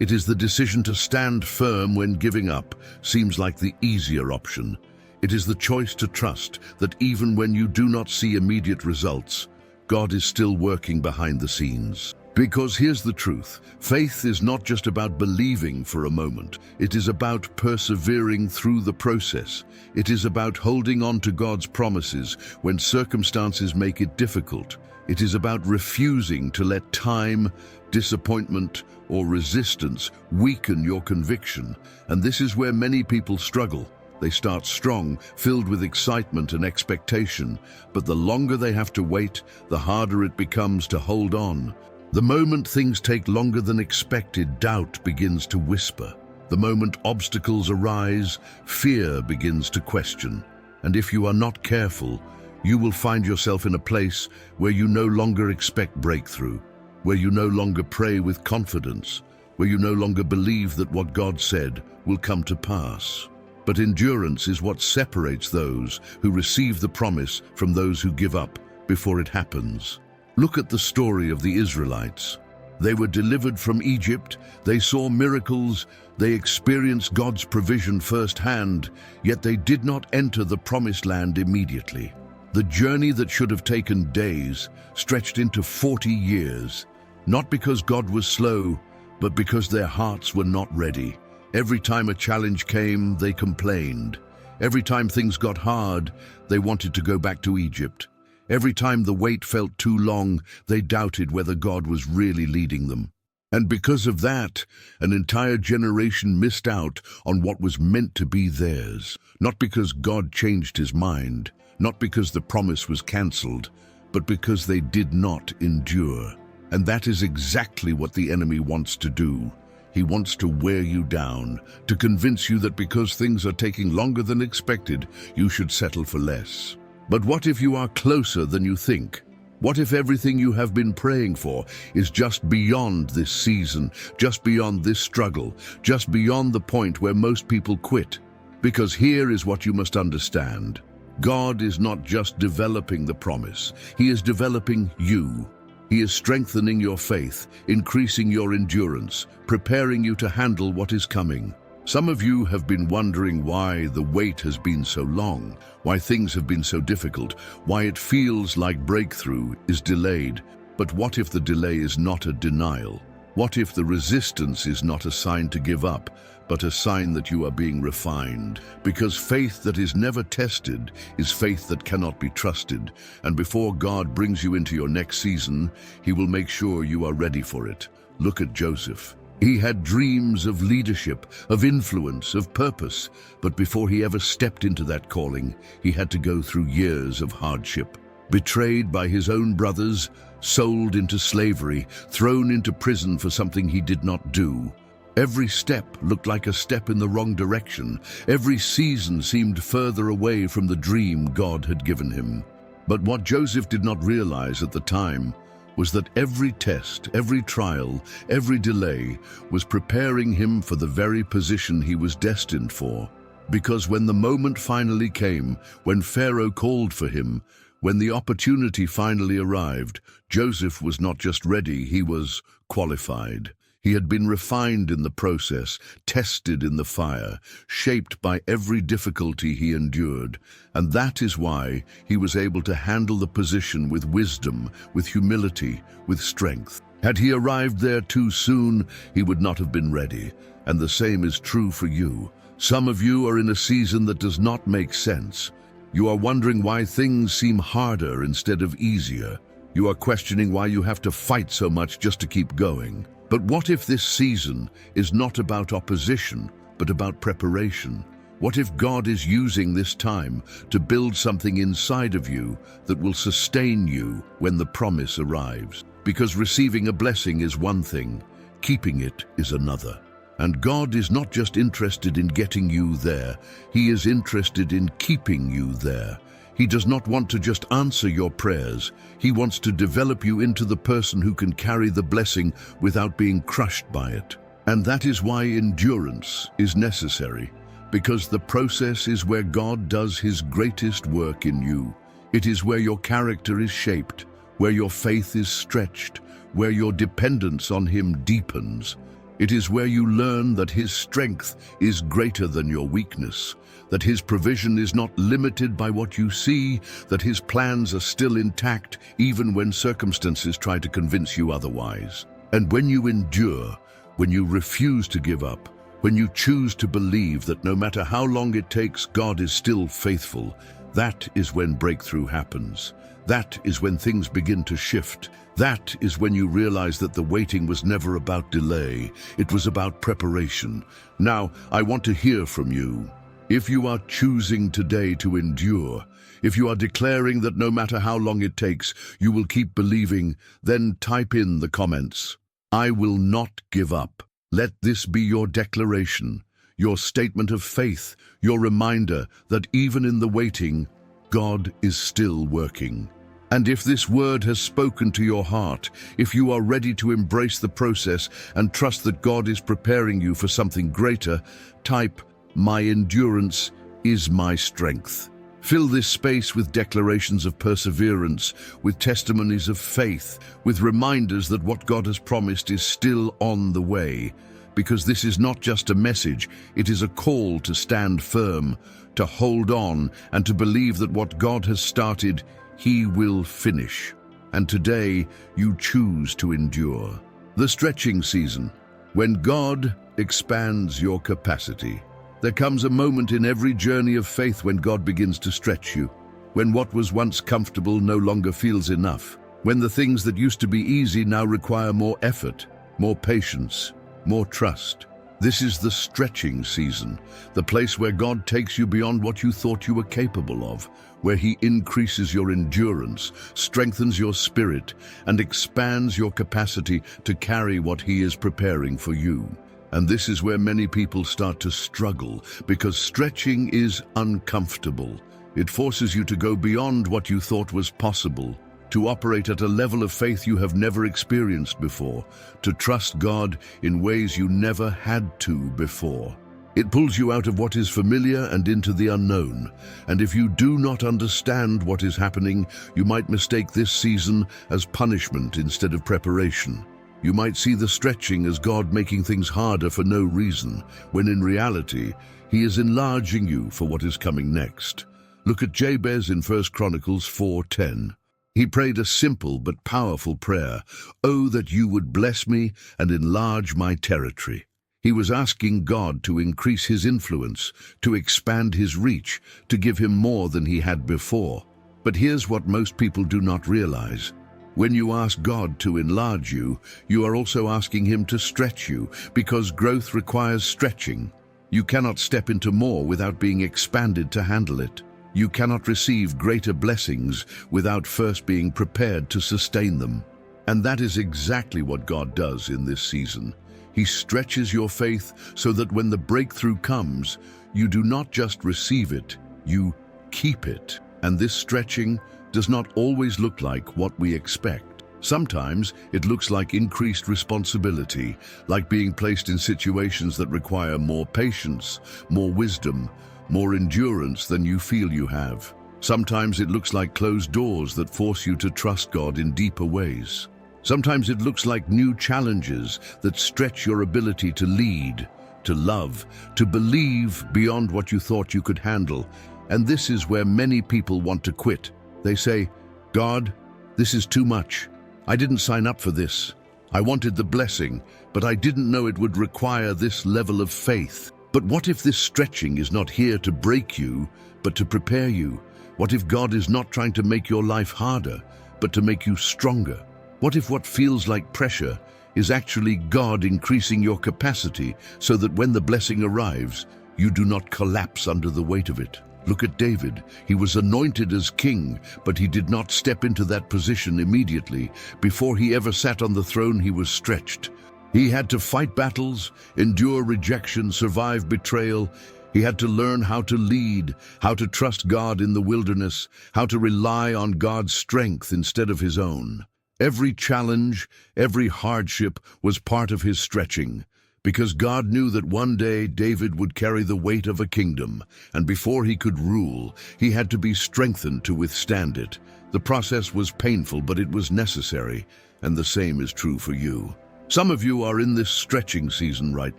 It is the decision to stand firm when giving up seems like the easier option. It is the choice to trust that even when you do not see immediate results, God is still working behind the scenes. Because here's the truth, faith is not just about believing for a moment. It is about persevering through the process. It is about holding on to God's promises when circumstances make it difficult. It is about refusing to let time, disappointment, or resistance weaken your conviction. And this is where many people struggle. They start strong, filled with excitement and expectation, but the longer they have to wait, the harder it becomes to hold on. The moment things take longer than expected, doubt begins to whisper. The moment obstacles arise, fear begins to question. And if you are not careful, you will find yourself in a place where you no longer expect breakthrough, where you no longer pray with confidence, where you no longer believe that what God said will come to pass. But endurance is what separates those who receive the promise from those who give up before it happens. Look at the story of the Israelites. They were delivered from Egypt, they saw miracles, they experienced God's provision firsthand, yet they did not enter the promised land immediately. The journey that should have taken days stretched into 40 years, not because God was slow, but because their hearts were not ready. Every time a challenge came, they complained. Every time things got hard, they wanted to go back to Egypt. Every time the wait felt too long, they doubted whether God was really leading them. And because of that, an entire generation missed out on what was meant to be theirs. Not because God changed his mind, not because the promise was cancelled, but because they did not endure. And that is exactly what the enemy wants to do. He wants to wear you down, to convince you that because things are taking longer than expected, you should settle for less. But what if you are closer than you think? What if everything you have been praying for is just beyond this season, just beyond this struggle, just beyond the point where most people quit? Because here is what you must understand. God is not just developing the promise, he is developing you. He is strengthening your faith, increasing your endurance, preparing you to handle what is coming. Some of you have been wondering why the wait has been so long, why things have been so difficult, why it feels like breakthrough is delayed. But what if the delay is not a denial? What if the resistance is not a sign to give up, but a sign that you are being refined? Because faith that is never tested is faith that cannot be trusted. And before God brings you into your next season, he will make sure you are ready for it. Look at Joseph. He had dreams of leadership, of influence, of purpose, but before he ever stepped into that calling, he had to go through years of hardship. Betrayed by his own brothers, sold into slavery, thrown into prison for something he did not do. Every step looked like a step in the wrong direction. Every season seemed further away from the dream God had given him. But what Joseph did not realize at the time was that every test, every trial, every delay was preparing him for the very position he was destined for. Because when the moment finally came, when Pharaoh called for him, when the opportunity finally arrived, Joseph was not just ready, he was qualified. He had been refined in the process, tested in the fire, shaped by every difficulty he endured. And that is why he was able to handle the position with wisdom, with humility, with strength. Had he arrived there too soon, he would not have been ready. And the same is true for you. Some of you are in a season that does not make sense. You are wondering why things seem harder instead of easier. You are questioning why you have to fight so much just to keep going. But what if this season is not about opposition, but about preparation? What if God is using this time to build something inside of you that will sustain you when the promise arrives? Because receiving a blessing is one thing, keeping it is another. And God is not just interested in getting you there, He is interested in keeping you there. He does not want to just answer your prayers. He wants to develop you into the person who can carry the blessing without being crushed by it. And that is why endurance is necessary, because the process is where God does His greatest work in you. It is where your character is shaped, where your faith is stretched, where your dependence on Him deepens. It is where you learn that His strength is greater than your weakness, that His provision is not limited by what you see, that His plans are still intact even when circumstances try to convince you otherwise. And when you endure, when you refuse to give up, when you choose to believe that no matter how long it takes, God is still faithful, that is when breakthrough happens. That is when things begin to shift. That is when you realize that the waiting was never about delay. It was about preparation. Now, I want to hear from you. If you are choosing today to endure, if you are declaring that no matter how long it takes, you will keep believing, then type in the comments, "I will not give up." Let this be your declaration, your statement of faith, your reminder that even in the waiting, God is still working. And if this word has spoken to your heart, if you are ready to embrace the process and trust that God is preparing you for something greater, type, "My endurance is my strength." Fill this space with declarations of perseverance, with testimonies of faith, with reminders that what God has promised is still on the way. Because this is not just a message, it is a call to stand firm, to hold on, and to believe that what God has started, He will finish. And today, you choose to endure. The stretching season, when God expands your capacity. There comes a moment in every journey of faith when God begins to stretch you, when what was once comfortable no longer feels enough, when the things that used to be easy now require more effort, more patience, more trust. This is the stretching season, the place where God takes you beyond what you thought you were capable of, where He increases your endurance, strengthens your spirit, and expands your capacity to carry what He is preparing for you. And this is where many people start to struggle, because stretching is uncomfortable. It forces you to go beyond what you thought was possible, to operate at a level of faith you have never experienced before, to trust God in ways you never had to before. It pulls you out of what is familiar and into the unknown. And if you do not understand what is happening, you might mistake this season as punishment instead of preparation. You might see the stretching as God making things harder for no reason, when in reality, He is enlarging you for what is coming next. Look at Jabez in 1 Chronicles 4:10. He prayed a simple but powerful prayer, "Oh, that you would bless me and enlarge my territory." He was asking God to increase His influence, to expand His reach, to give him more than he had before. But here's what most people do not realize. When you ask God to enlarge you, you are also asking Him to stretch you, because growth requires stretching. You cannot step into more without being expanded to handle it. You cannot receive greater blessings without first being prepared to sustain them. And that is exactly what God does in this season. He stretches your faith so that when the breakthrough comes, you do not just receive it, you keep it. And this stretching does not always look like what we expect. Sometimes it looks like increased responsibility, like being placed in situations that require more patience, more wisdom, more endurance than you feel you have. Sometimes it looks like closed doors that force you to trust God in deeper ways. Sometimes it looks like new challenges that stretch your ability to lead, to love, to believe beyond what you thought you could handle. And this is where many people want to quit. They say, "God, this is too much. I didn't sign up for this. I wanted the blessing, but I didn't know it would require this level of faith." But what if this stretching is not here to break you, but to prepare you? What if God is not trying to make your life harder, but to make you stronger? What if what feels like pressure is actually God increasing your capacity so that when the blessing arrives, you do not collapse under the weight of it? Look at David. He was anointed as king, but he did not step into that position immediately. Before he ever sat on the throne, he was stretched. He had to fight battles, endure rejection, survive betrayal. He had to learn how to lead, how to trust God in the wilderness, how to rely on God's strength instead of his own. Every challenge, every hardship was part of his stretching, because God knew that one day David would carry the weight of a kingdom, and before he could rule, he had to be strengthened to withstand it. The process was painful, but it was necessary, and the same is true for you. Some of you are in this stretching season right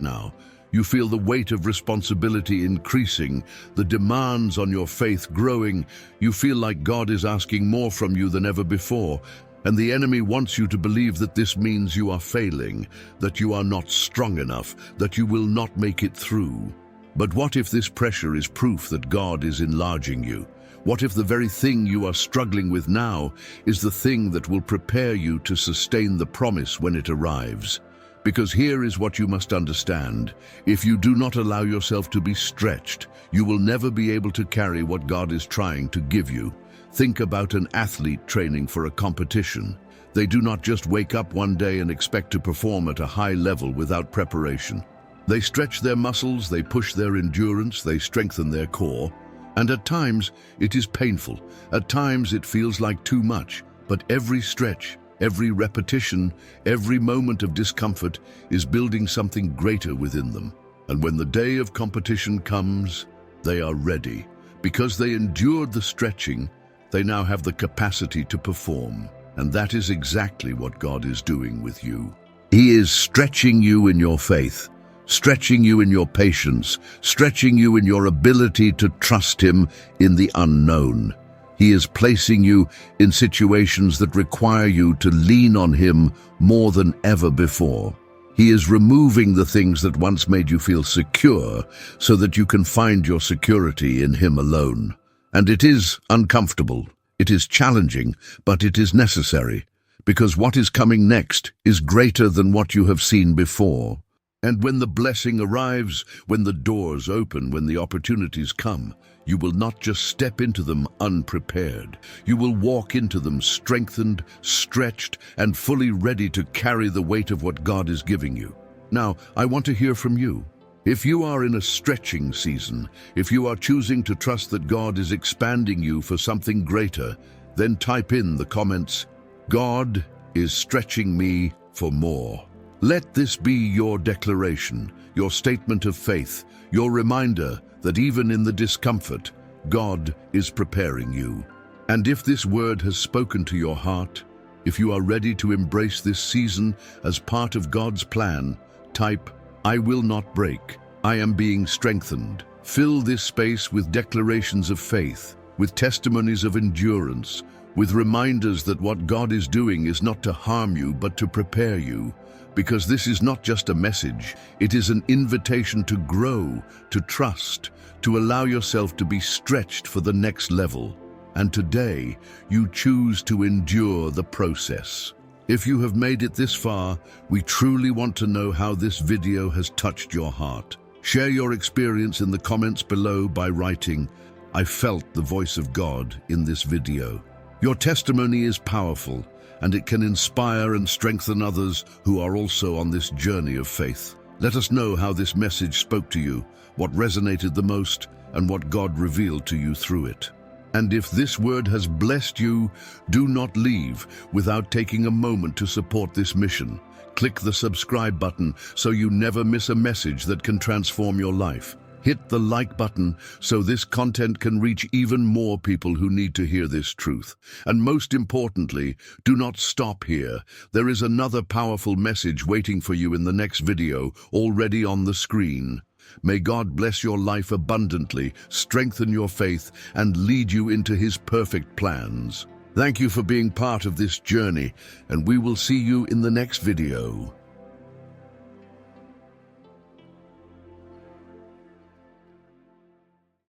now. You feel the weight of responsibility increasing, the demands on your faith growing. You feel like God is asking more from you than ever before, and the enemy wants you to believe that this means you are failing, that you are not strong enough, that you will not make it through. But what if this pressure is proof that God is enlarging you? What if the very thing you are struggling with now is the thing that will prepare you to sustain the promise when it arrives? Because here is what you must understand. If you do not allow yourself to be stretched, you will never be able to carry what God is trying to give you. Think about an athlete training for a competition. They do not just wake up one day and expect to perform at a high level without preparation. They stretch their muscles, they push their endurance, they strengthen their core. And at times, it is painful. At times, it feels like too much. But every stretch, every repetition, every moment of discomfort is building something greater within them. And when the day of competition comes, they are ready. Because they endured the stretching, they now have the capacity to perform. And that is exactly what God is doing with you. He is stretching you in your faith, stretching you in your patience, stretching you in your ability to trust Him in the unknown. He is placing you in situations that require you to lean on Him more than ever before. He is removing the things that once made you feel secure so that you can find your security in Him alone. And it is uncomfortable, it is challenging, but it is necessary, because what is coming next is greater than what you have seen before. And when the blessing arrives, when the doors open, when the opportunities come, you will not just step into them unprepared. You will walk into them strengthened, stretched, and fully ready to carry the weight of what God is giving you. Now, I want to hear from you. If you are in a stretching season, if you are choosing to trust that God is expanding you for something greater, then type in the comments, "God is stretching me for more." Let this be your declaration, your statement of faith, your reminder that even in the discomfort, God is preparing you. And if this word has spoken to your heart, if you are ready to embrace this season as part of God's plan, type, "I will not break. I am being strengthened." Fill this space with declarations of faith, with testimonies of endurance, with reminders that what God is doing is not to harm you but to prepare you. Because this is not just a message, it is an invitation to grow, to trust, to allow yourself to be stretched for the next level. And today, you choose to endure the process. If you have made it this far, we truly want to know how this video has touched your heart. Share your experience in the comments below by writing, "I felt the voice of God in this video." Your testimony is powerful, and it can inspire and strengthen others who are also on this journey of faith. Let us know how this message spoke to you, what resonated the most, and what God revealed to you through it. And if this word has blessed you, do not leave without taking a moment to support this mission. Click the subscribe button so you never miss a message that can transform your life. Hit the like button so this content can reach even more people who need to hear this truth. And most importantly, do not stop here. There is another powerful message waiting for you in the next video, already on the screen. May God bless your life abundantly, strengthen your faith, and lead you into His perfect plans. Thank you for being part of this journey, and we will see you in the next video.